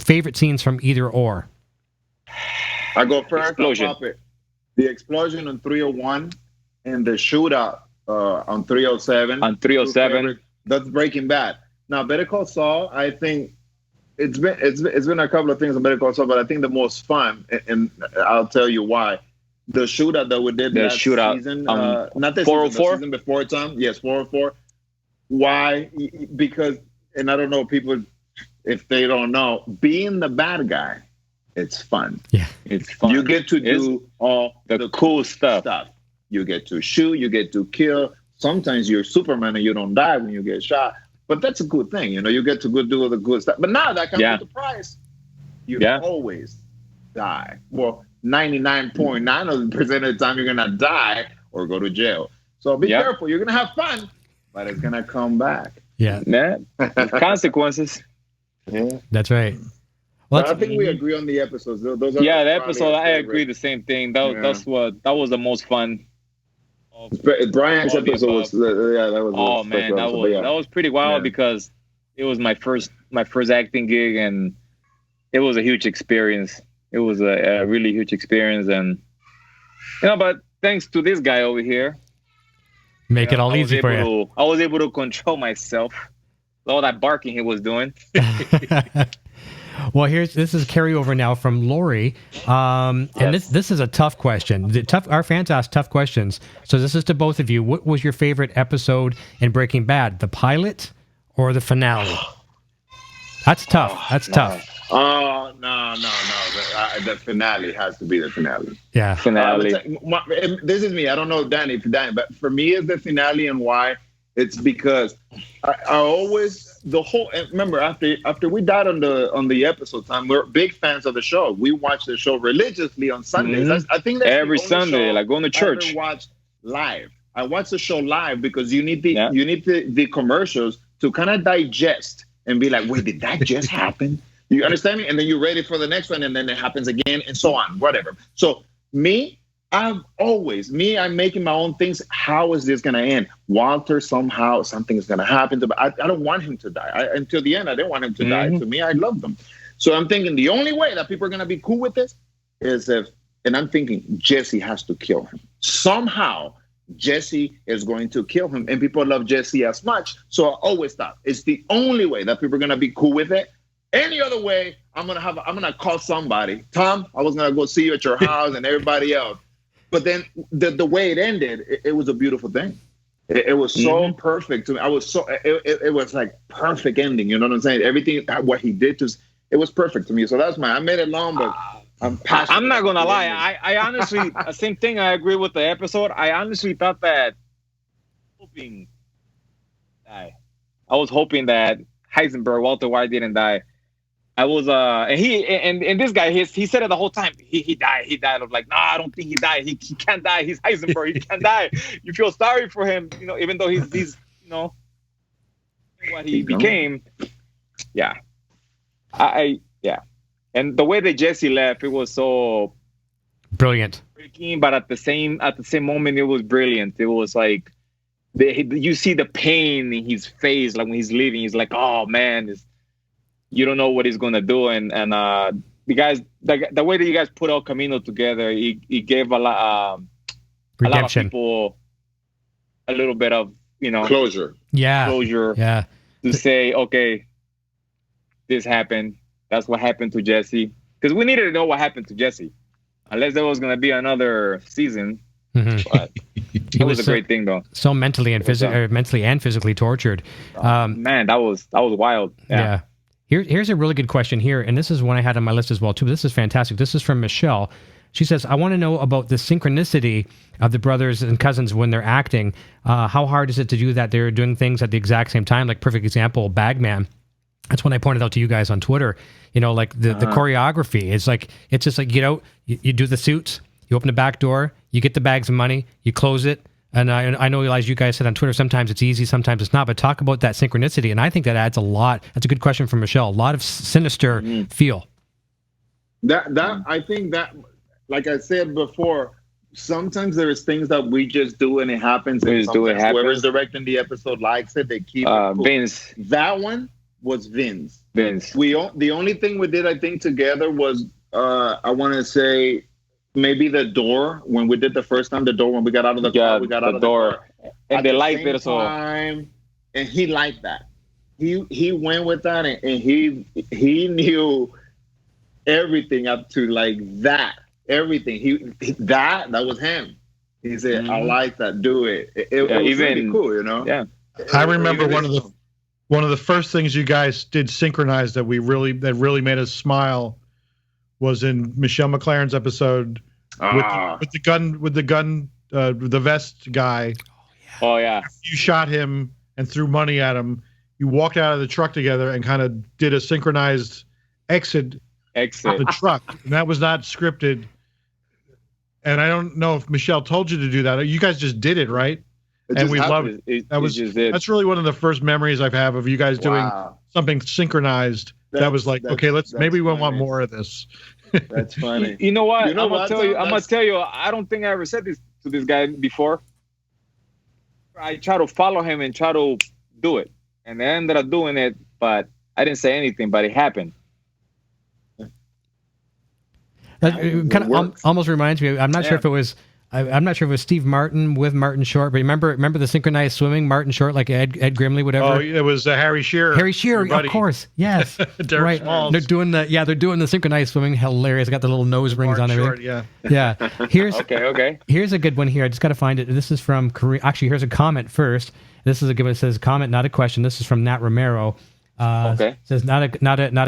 favorite scenes from either or? I go first. Explosion. The explosion on 301 and the shootout on 307. On 307. That's Breaking Bad. Now, Better Call Saul, I think it's been a couple of things on Better Call Saul, but I think the most fun, and I'll tell you why. The shootout that we did that season, not this 404? Season, the season before time. Yes, 404. Why? Because, and I don't know people if they don't know, being the bad guy, it's fun. Yeah, it's fun. You get to do all the cool stuff. You get to shoot. You get to kill. Sometimes you're Superman and you don't die when you get shot, but that's a good thing. You get to go do all the good stuff. But now that comes with the price. You always die. Well, 99.9% of the time you're gonna die or go to jail. So be careful. You're gonna have fun, but it's gonna come back. Yeah, consequences. Yeah, that's right. Well, I think we agree on the episodes. Those are the episode. I agree the same thing. That was the most fun. Brian's episode was that was. Oh man, that was pretty wild because it was my first acting gig, and it was a huge experience. It was a really huge experience, and but thanks to this guy over here, make it all easy for you. I was able to control myself. All that barking he was doing. Well, this is carryover now from Lori, and this is a tough question. Our fans ask tough questions, so this is to both of you. What was your favorite episode in Breaking Bad, the pilot or the finale? That's tough. That's tough. Oh no! The finale has to be the finale. Yeah, finale. This is me. I don't know, Danny, but for me, it's the finale, and why? It's because I always remember after we died on the episode time, we're big fans of the show. We watch the show religiously on Sundays. Mm-hmm. I think that's every Sunday, like going to church. I watch live. I watch the show live because you need the commercials to kind of digest and be like, wait, did that just happen? You understand me? And then you're ready for the next one, and then it happens again, and so on, whatever. So I'm making my own things. How is this going to end? Walter, somehow, something's going to happen to him. I don't want him to die. Until the end, I didn't want him to die. To me, I love them. So I'm thinking the only way that people are going to be cool with this is and I'm thinking Jesse has to kill him. Somehow, Jesse is going to kill him. And people love Jesse as much. So I always thought it's the only way that people are going to be cool with it. Any other way, I'm going to call somebody. Tom, I was going to go see you at your house and everybody else. But then the way it ended, it was a beautiful thing. It was so perfect to me. It was like perfect ending. You know what I'm saying? Everything, what he did it was perfect to me. So that's I made it long, but I'm passionate. I'm not going to lie. I honestly, same thing. I agree with the episode. I honestly thought that I was hoping that Heisenberg, Walter White didn't die. I was and this guy he said it the whole time. He died. I was like, no, I don't think he died. He can't die. He's Heisenberg. He can't die. You feel sorry for him, even though he's what he became. Yeah. And the way that Jesse left, it was so brilliant. Breaking, but at the same moment, it was brilliant. It was like you see the pain in his face, like when he's leaving. He's like, oh man, you don't know what he's gonna do, and the guys, the way that you guys put El Camino together, he gave a lot of people a little bit of closure. Closure. Yeah. To say, okay, this happened. That's what happened to Jesse, because we needed to know what happened to Jesse, unless there was gonna be another season. Mm-hmm. But it was a great thing, though. So mentally and physically tortured. Man, that was wild. Yeah. Here's a really good question here, and this is one I had on my list as well, too. This is fantastic. This is from Michelle. She says, I want to know about the synchronicity of the brothers and cousins when they're acting. How hard is it to do that? They're doing things at the exact same time, like perfect example, Bagman. That's when I pointed out to you guys on Twitter, like the choreography. It's just like, you do the suits, you open the back door, you get the bags of money, you close it, And I know, Elijah, you guys said on Twitter, sometimes it's easy, sometimes it's not, but talk about that synchronicity. And I think that adds a lot. That's a good question from Michelle. A lot of sinister feel. I think that, like I said before, sometimes there is things that we just do and it happens. And whoever's directing the episode likes it, they keep it cool. Vince. That one was Vince. The only thing we did, I think, together was, I want to say, maybe the door. When we did the first time, the door, when we got out of the car, we got out of the door. And they liked it so. And he liked that. He went with that, and he knew everything up to like that. Everything. That was him. He said, "I like that. Do it." It was really cool, you know. Yeah. I remember one of the first things you guys did synchronized that really made us smile was in Michelle McLaren's episode with the vest guy. Oh yeah. You shot him and threw money at him. You walked out of the truck together and kind of did a synchronized exit of the truck, and that was not scripted. And I don't know if Michelle told you to do that. You guys just did it, right? And we loved it. That's really one of the first memories I've have of you guys doing something synchronized. That was like, okay, maybe we'll want more of this. That's funny. You know what? I'm gonna tell you. I don't think I ever said this to this guy before. I try to follow him and try to do it, and I ended up doing it, but I didn't say anything. But it happened. That kind of almost reminds me. I'm not sure if it was Steve Martin with Martin Short, but remember the synchronized swimming, Martin Short, like Ed Grimley, whatever. Oh, it was Harry Shearer. Harry Shearer, of course, yes. Derek Smalls. They're doing the synchronized swimming. Hilarious. Got the little nose rings on everything. Short, yeah. Okay. Here's a good one here. I just got to find it. This is from Korea. Actually, here's a comment first. This is a good one. It says comment, not a question. This is from Nat Romero. It says not a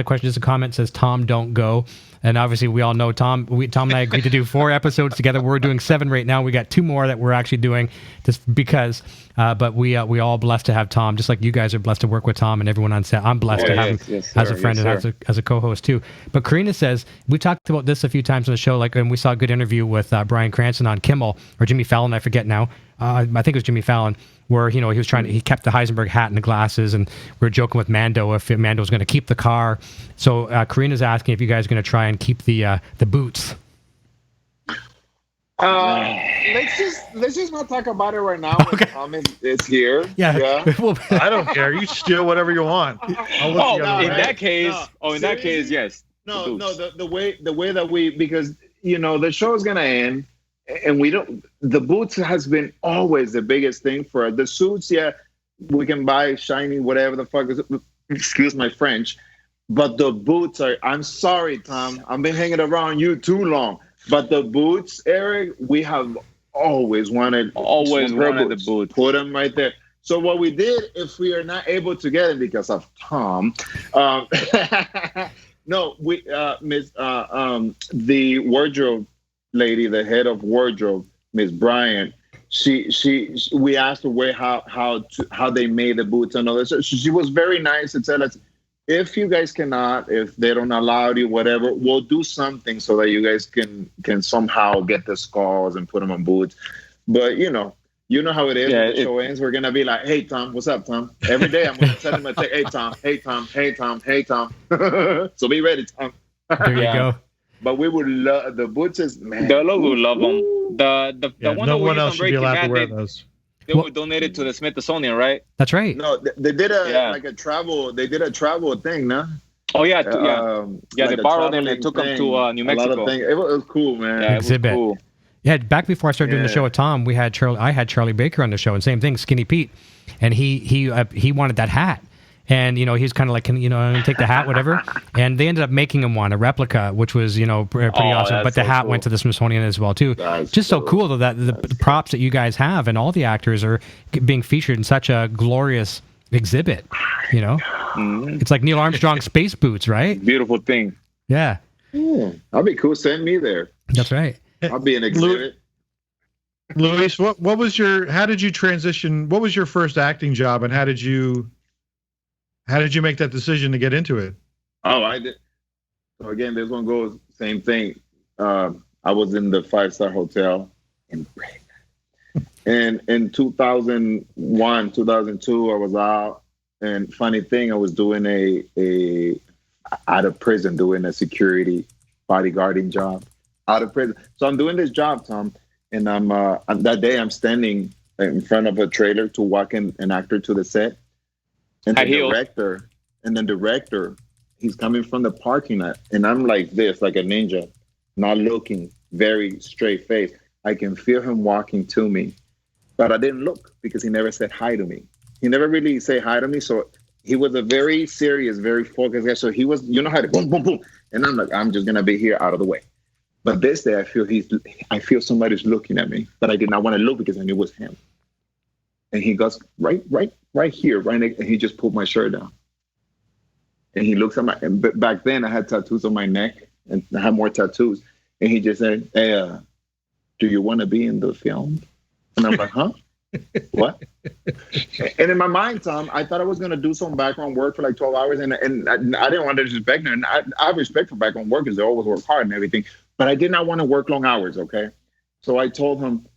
question, just a comment. It says Tom, don't go. And obviously we all know Tom and I agreed to do 4 episodes together. We're doing 7 right now. We got 2 more that we're actually doing just because, but we all blessed to have Tom, just like you guys are blessed to work with Tom and everyone on set. I'm blessed to have him as a friend and as a co-host too. But Karina says, we talked about this a few times on the show, and we saw a good interview with Bryan Cranston on Kimmel or Jimmy Fallon. I forget now. I think it was Jimmy Fallon, where he kept the Heisenberg hat and the glasses, and we were joking with Mando if Mando was going to keep the car. So Karina's asking if you guys are going to try and keep the boots. Let's just not talk about it right now. Okay. It's here. Yeah. I don't care. You steal whatever you want. In that case, yes. No. The way that because the show is gonna end. And the boots has been always the biggest thing for us. The suits, we can buy shiny, whatever the fuck is, excuse my French. But the boots I'm sorry, Tom, I've been hanging around you too long. But the boots, Eric, we have always wanted the boots. Put them right there. So what we did, if we are not able to get it because of Tom, no, we, the wardrobe lady, the head of wardrobe, Miss Bryant, we asked her how they made the boots and all this. So she was very nice and said, if you guys cannot, if they don't allow you, whatever, we'll do something so that you guys can somehow get the skulls and put them on boots. But you know how it is. When the show ends, we're gonna be like, hey Tom, what's up, Tom? Every day I'm gonna send him a text, hey Tom. So be ready, Tom. There you go. But we would love the boots. Man, the logo would love them. The one no one else should be allowed to wear those. They were donated to the Smithsonian, right? That's right. No, they did a travel. They did a travel thing, no? Oh yeah, they borrowed them. They took them to New Mexico. It was cool, man. Yeah, exhibit. It was cool. Yeah, back before I started doing the show with Tom, I had Charlie Baker on the show, and same thing, Skinny Pete, and he wanted that hat. And, he's kind of like, I'm going to take the hat, whatever. And they ended up making him one, a replica, which was, pretty awesome. But the hat went to the Smithsonian as well, too. That's just so cool, though, that the props that you guys have and all the actors are being featured in such a glorious exhibit, Mm-hmm. It's like Neil Armstrong space boots, right? Beautiful thing. Yeah. That'd be cool. Send me there. That's right. I'll be an exhibit. Luis, how did you transition? What was your first acting job, and how did you make that decision to get into it? Oh, I did. So again, this one goes same thing. I was in the 5-star hotel in Brighton. And in 2001, 2002, I was out. And funny thing, I was doing a out of prison, doing a security bodyguarding job out of prison. So I'm doing this job, Tom, and I'm that day I'm standing in front of a trailer to walk in an actor to the set, and the director, he's coming from the parking lot, and I'm like this, like a ninja, not looking, very straight face. I can feel him walking to me, but I didn't look because he never said hi to me. He never really said hi to me, so he was a very serious, very focused guy. So he was, you know how to boom, boom, boom. And I'm like, I'm just gonna be here out of the way. But this day, I feel somebody's looking at me, but I did not want to look because I knew it was him. And he goes right here, right next, and he just pulled my shirt down. And he looks at my. But back then, I had tattoos on my neck, and I had more tattoos. And he just said, "Hey, do you want to be in the film?" And I'm like, "Huh? What?" And in my mind, Tom, I thought I was going to do some background work for like 12 hours. And I didn't want to disrespect them. And I have respect for background work because they always work hard and everything. But I did not want to work long hours, okay? So I told him,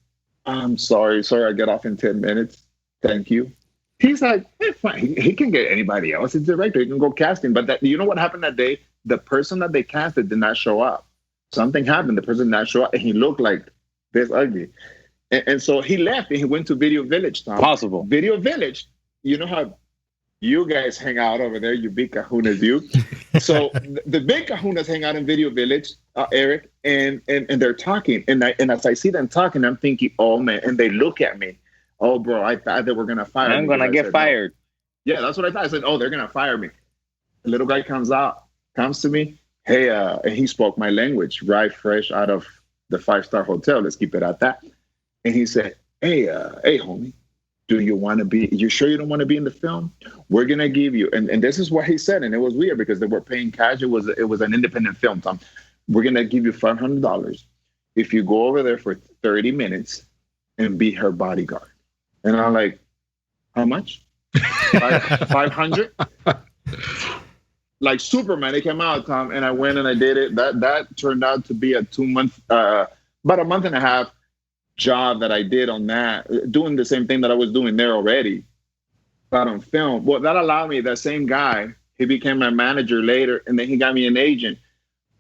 I'm sorry, I get off in 10 minutes. Thank you. He's like, hey, fine. He can get anybody else. He's a director. He can go casting. But you know what happened that day? The person that they casted did not show up. Something happened. The person did not show up. And he looked like this ugly. And so he left and he went to Video Village, Tom. Possible. Video Village. You know how you guys hang out over there, you big kahunas, you. So the big kahunas hang out in Video Village, Eric, and they're talking. And as I see them talking, I'm thinking, oh, man. And they look at me. Oh, bro, I thought they were going to fire me. I'm going to get fired. No. Yeah, that's what I thought. I said, oh, they're going to fire me. The little guy comes to me. Hey, and he spoke my language, right, fresh out of the 5-star hotel. Let's keep it at that. And he said, hey, homie, you sure you don't want to be in the film? We're going to give you, and this is what he said, and it was weird because they were paying cash. It was an independent film, Tom. We're going to give you $500 if you go over there for 30 minutes and be her bodyguard. And I'm like, how much? 500? Like Superman, it came out, Tom, and I went and I did it. That turned out to be a 2-month, about a month and a half job that I did on that, doing the same thing that I was doing there already, but on film. Well, that allowed me, that same guy, he became my manager later, and then he got me an agent.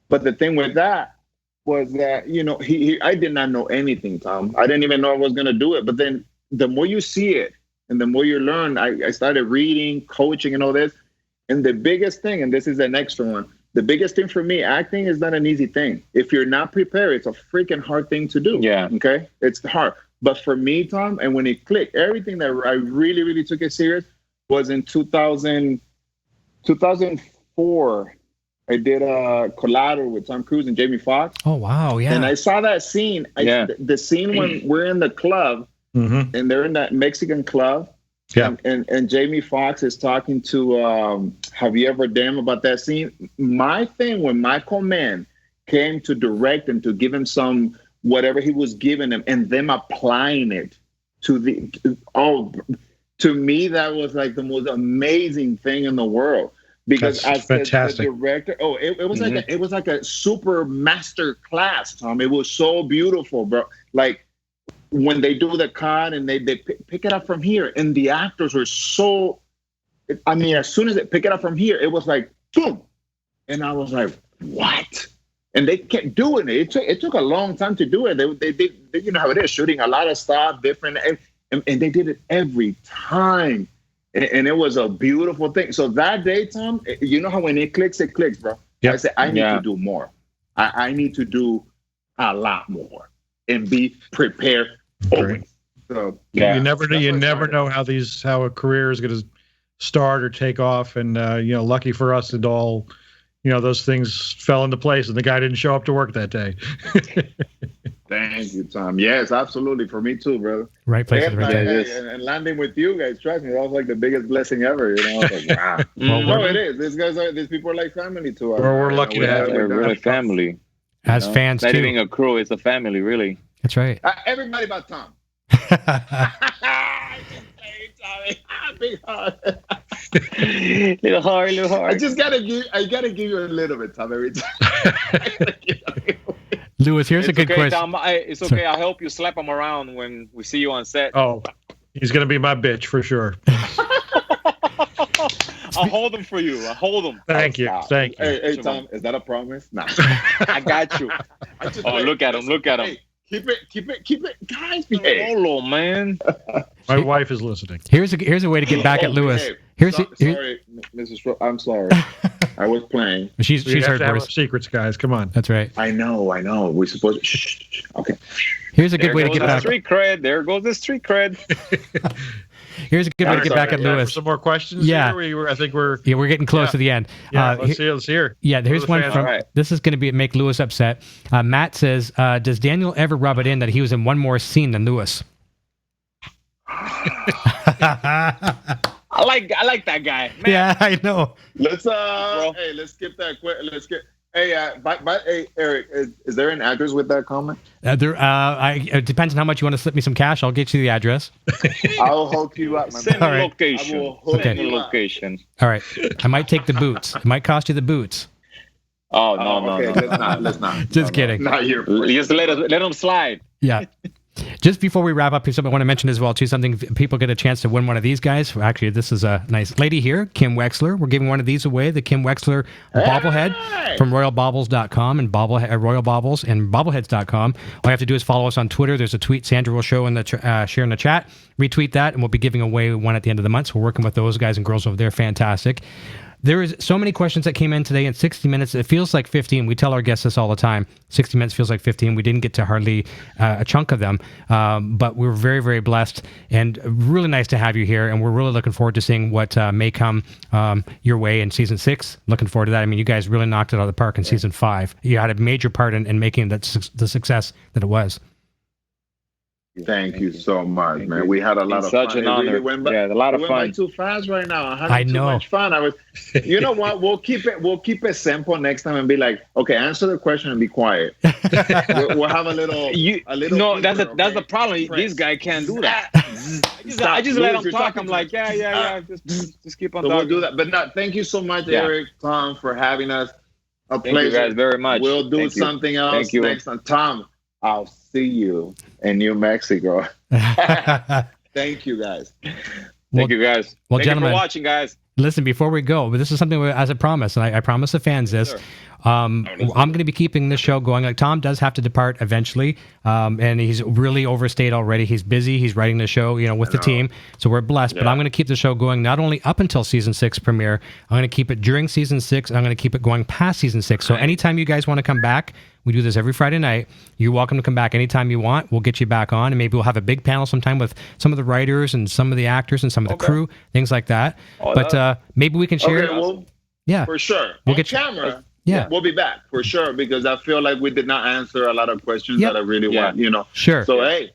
But the thing with that was that, you know, I did not know anything, Tom. I didn't even know I was going to do it. But then the more you see it and the more you learn, I started reading, coaching, and all this. And the biggest thing, and this is an extra one, the biggest thing for me, acting is not an easy thing. If you're not prepared, it's a freaking hard thing to do. Yeah. Okay? It's hard. But for me, Tom, and when it clicked, everything that I really, really took it serious was in 2004. I did a Collateral with Tom Cruise and Jamie Foxx. Oh, wow. Yeah. And I saw that scene. The scene when we're in the club, and they're in that Mexican club. Yeah. And Jamie Foxx is talking to Javier Bardem about that scene. My thing when Michael Mann came to direct him, to give him some whatever he was giving him, and them applying it to me, that was like the most amazing thing in the world. Because as the director, it was like a super master class, Tom. It was so beautiful, bro. Like when they do the cut and they pick it up from here, and the actors were so, I mean, as soon as they pick it up from here, it was like, boom. And I was like, what? And they kept doing it. It took a long time to do it. They you know how it is, shooting a lot of stuff, different, and they did it every time. And it was a beautiful thing. So that day, Tom, you know how when it clicks, bro. Yep. I said, I need to do more. I need to do a lot more and be prepared. So you never know how a career is going to start or take off. And lucky for us, it all, those things fell into place, and the guy didn't show up to work that day. Thank you, Tom. Yes, absolutely. For me too, brother. Right place at the right time. And landing with you guys, trust me, that was like the biggest blessing ever. I was like, wow. No, it is. These people are like family to us. We're lucky to have they're really family. As fans not too. Not even a crew, it's a family, really. That's right. Everybody but Tom. Big heart. little hard. I gotta give you a little bit, Tom, every time. Lewis, here's a good question. Tom, it's okay. I'll help you slap him around when we see you on set. Oh, he's going to be my bitch for sure. I'll hold him for you. I'll hold him. Thank you. Thank you. Hey, Tom, is that a promise? Nah. I got you. Look at him. Look at him. Hey, keep it. Guys, behave. Hold on, man. My wife is listening. Here's a way to get back at Lewis. Sorry, Mrs. Schroeder. I'm sorry. I was playing. She's heard our worse. secrets, guys. Come on. That's right. I know. We're supposed to. Shh. Okay. Here's a good way to get back. Street cred. There goes the street cred. Here's a good way to get back at Lewis. Some more questions? Yeah. I think we're getting close to the end. Yeah, let's hear. Yeah, here's one from. Right. This is going to make Lewis upset. Matt says, "Does Daniel ever rub it in that he was in one more scene than Lewis?" I like that guy. Man. Yeah, I know. Let's skip that. Hey, Eric, is there an address with that comment? It depends on how much you want to slip me some cash. I'll get you the address. I'll hook you up. Send All the right. location. I will hook Send the you up. location. All right. I might take the boots. It might cost you the boots. Oh no, okay, no. Let's not. Just kidding. Not here. Just let them slide. Yeah. Just before we wrap up, here's something I want to mention as well, too. Something people get a chance to win one of these guys. Actually, this is a nice lady here, Kim Wexler. We're giving one of these away, the Kim Wexler bobblehead from royalbaubles.com and Royal Baubles and bobbleheads.com. All you have to do is follow us on Twitter. There's a tweet Sandra will show in the share in the chat. Retweet that, and we'll be giving away one at the end of the month. So we're working with those guys and girls over there. Fantastic. There is so many questions that came in today in 60 minutes. It feels like 15. We tell our guests this all the time. 60 minutes feels like 15. We didn't get to hardly a chunk of them, but we were very, very blessed and really nice to have you here. And we're really looking forward to seeing what may come your way in season 6. Looking forward to that. I mean, you guys really knocked it out of the park in season 5. You had a major part in making that the success that it was. Thank you so much, man. We had a lot of fun. Such an honor. A lot of fun. Went by too fast right now. I know. Too much fun. You know what? We'll keep it simple next time and be like, okay, answer the question and be quiet. we'll have a little. No, that's the problem. This guy can't do that. I just let him talk. I'm like, yeah. Just keep on talking. We'll do that. But no, thank you so much, Eric, Tom, for having us. A pleasure. Thank you guys very much. We'll do something else next time. Tom, I'll see you in New Mexico. Thank you, guys. Thank you, guys. Well, Thank gentlemen, you for watching, guys. Listen, before we go, but this is something as a promise, and I promise the fans this. Sure. I'm going to be keeping this show going. Like, Tom does have to depart eventually, and he's really overstayed already. He's busy. He's writing the show, with the team. So we're blessed. Yeah. But I'm going to keep the show going not only up until season 6 premiere. I'm going to keep it during season 6. I'm going to keep it going past season 6. So anytime you guys want to come back, we do this every Friday night. You're welcome to come back anytime you want. We'll get you back on, and maybe we'll have a big panel sometime with some of the writers and some of the actors and some of the crew, things like that. But maybe we can share. Okay, for sure. We'll get camera. Yeah, we'll be back for sure because I feel like we did not answer a lot of questions that I really want. Sure. So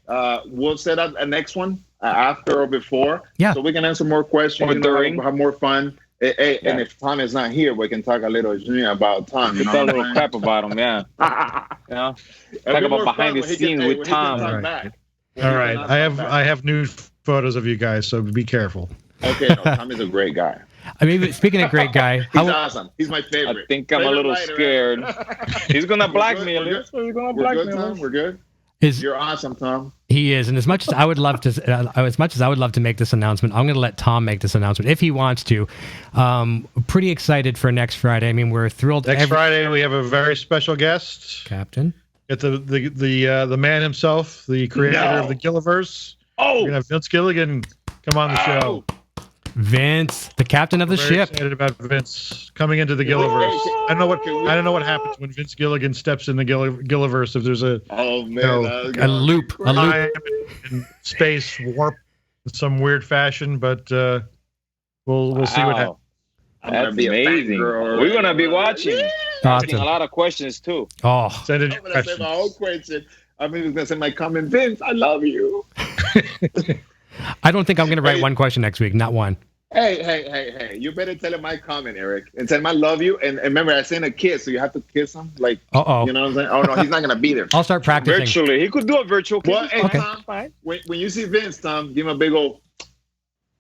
we'll set up a next one after or before. Yeah. So we can answer more questions. Or during. Have more fun. And if Tom is not here, we can talk a little about Tom. We talk a little crap about him, yeah. Talk about behind the scenes with Tom. All right. I have new photos of you guys, so be careful. Okay, Tom is a great guy. I mean, speaking of great guy, he's awesome. He's my favorite. I think I'm a little scared. He's gonna blackmail you. We're good. You're awesome, Tom. He is, and as much as I would love to, make this announcement, I'm going to let Tom make this announcement if he wants to. Pretty excited for next Friday. I mean, we're thrilled. Next Friday we have a very special guest, Captain. Get the man himself, the creator of the Gilliverse. We're gonna have Vince Gilligan come on the show. Vince, the captain of the ship. Excited about Vince coming into the Gilliverse. I don't know what happens when Vince Gilligan steps in the Gilliverse. If there's a loop in space warp in some weird fashion, but we'll see what happens. That's amazing. We're gonna be watching. Asking a lot of questions too. Send in your I'm gonna say my own question. I'm gonna say my comment. Vince, I love you. I don't think I'm going to write one question next week. Not one. Hey. You better tell him my comment, Eric. And tell him I love you. And remember, I sent a kiss, so you have to kiss him. Like, you know what I'm saying? Oh, no, he's not going to be there. I'll start practicing. Virtually. He could do a virtual kiss. Well, hey, Tom, when you see Vince, Tom, give him a big old...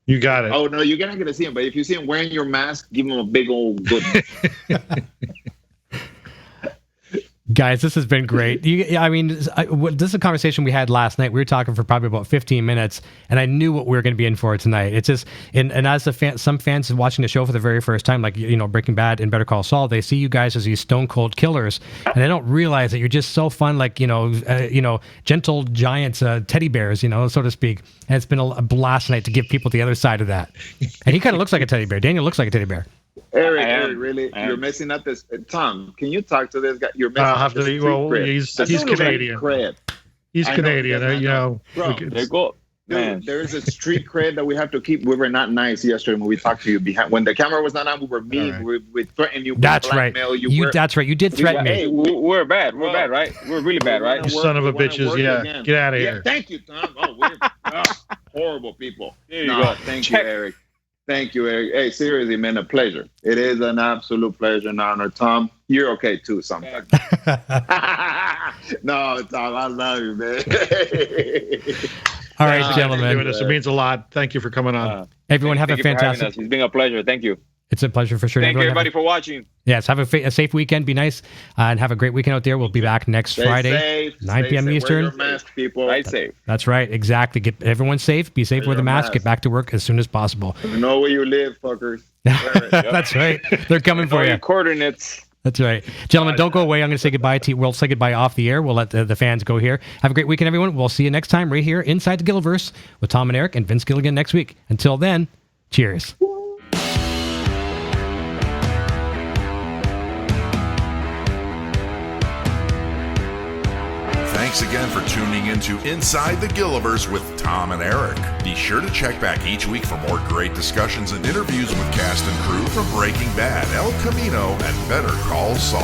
You got it. Oh, no, you're not going to see him. But if you see him wearing your mask, give him a big old good. Guys, this has been great. This is a conversation we had last night. We were talking for probably about 15 minutes, and I knew what we were going to be in for tonight. It's just, and as some fans watching the show for the very first time, like, Breaking Bad and Better Call Saul, they see you guys as these stone cold killers, and they don't realize that you're just so fun, like, gentle giants, teddy bears, so to speak. And it's been a blast tonight to give people the other side of that. And he kind of looks like a teddy bear. Daniel looks like a teddy bear. Eric, really, you're missing up this. Tom, can you talk to this guy? You're missing up this. He's Canadian. He's Canadian. Bro, they go. Dude, there is a street cred that we have to keep. We were not nice yesterday when we talked to you behind. When the camera was not on, we were mean. Right. We threatened you. That's right. That's right. You did threaten me. Hey, we're bad. We're bad, right? We're really bad, right? You son of a bitches. Yeah. Again. Get out of here. Thank you, Tom. We're horrible people. There you go. Thank you, Eric. Thank you, Eric. Hey, seriously, man, a pleasure. It is an absolute pleasure and honor. Tom, you're okay too sometimes. No, Tom, I love you, man. All right, gentlemen. It means a lot. Thank you for coming on. Everyone have a fantastic... It's been a pleasure. Thank you. It's a pleasure for sure. Thank you, everybody, for watching. Yes, have a safe weekend. Be nice and have a great weekend out there. We'll be back next Friday, 9 p.m. Eastern. Wear your mask, people. Ride safe. That's right. Exactly. Get everyone safe. Be safe. Wear the mask. Get back to work as soon as possible. Know where you live, fuckers. That's right. They're coming for you. Coordinates. That's right. Gentlemen, don't go away. I'm going to say goodbye to you. We'll say goodbye off the air. We'll let the fans go here. Have a great weekend, everyone. We'll see you next time right here inside the Gilliverse with Tom and Eric and Vince Gilligan next week. Until then, cheers. Thanks again for tuning into Inside the Gilliverse with Tom and Eric. Be sure to check back each week for more great discussions and interviews with cast and crew from Breaking Bad, El Camino, and Better Call Saul.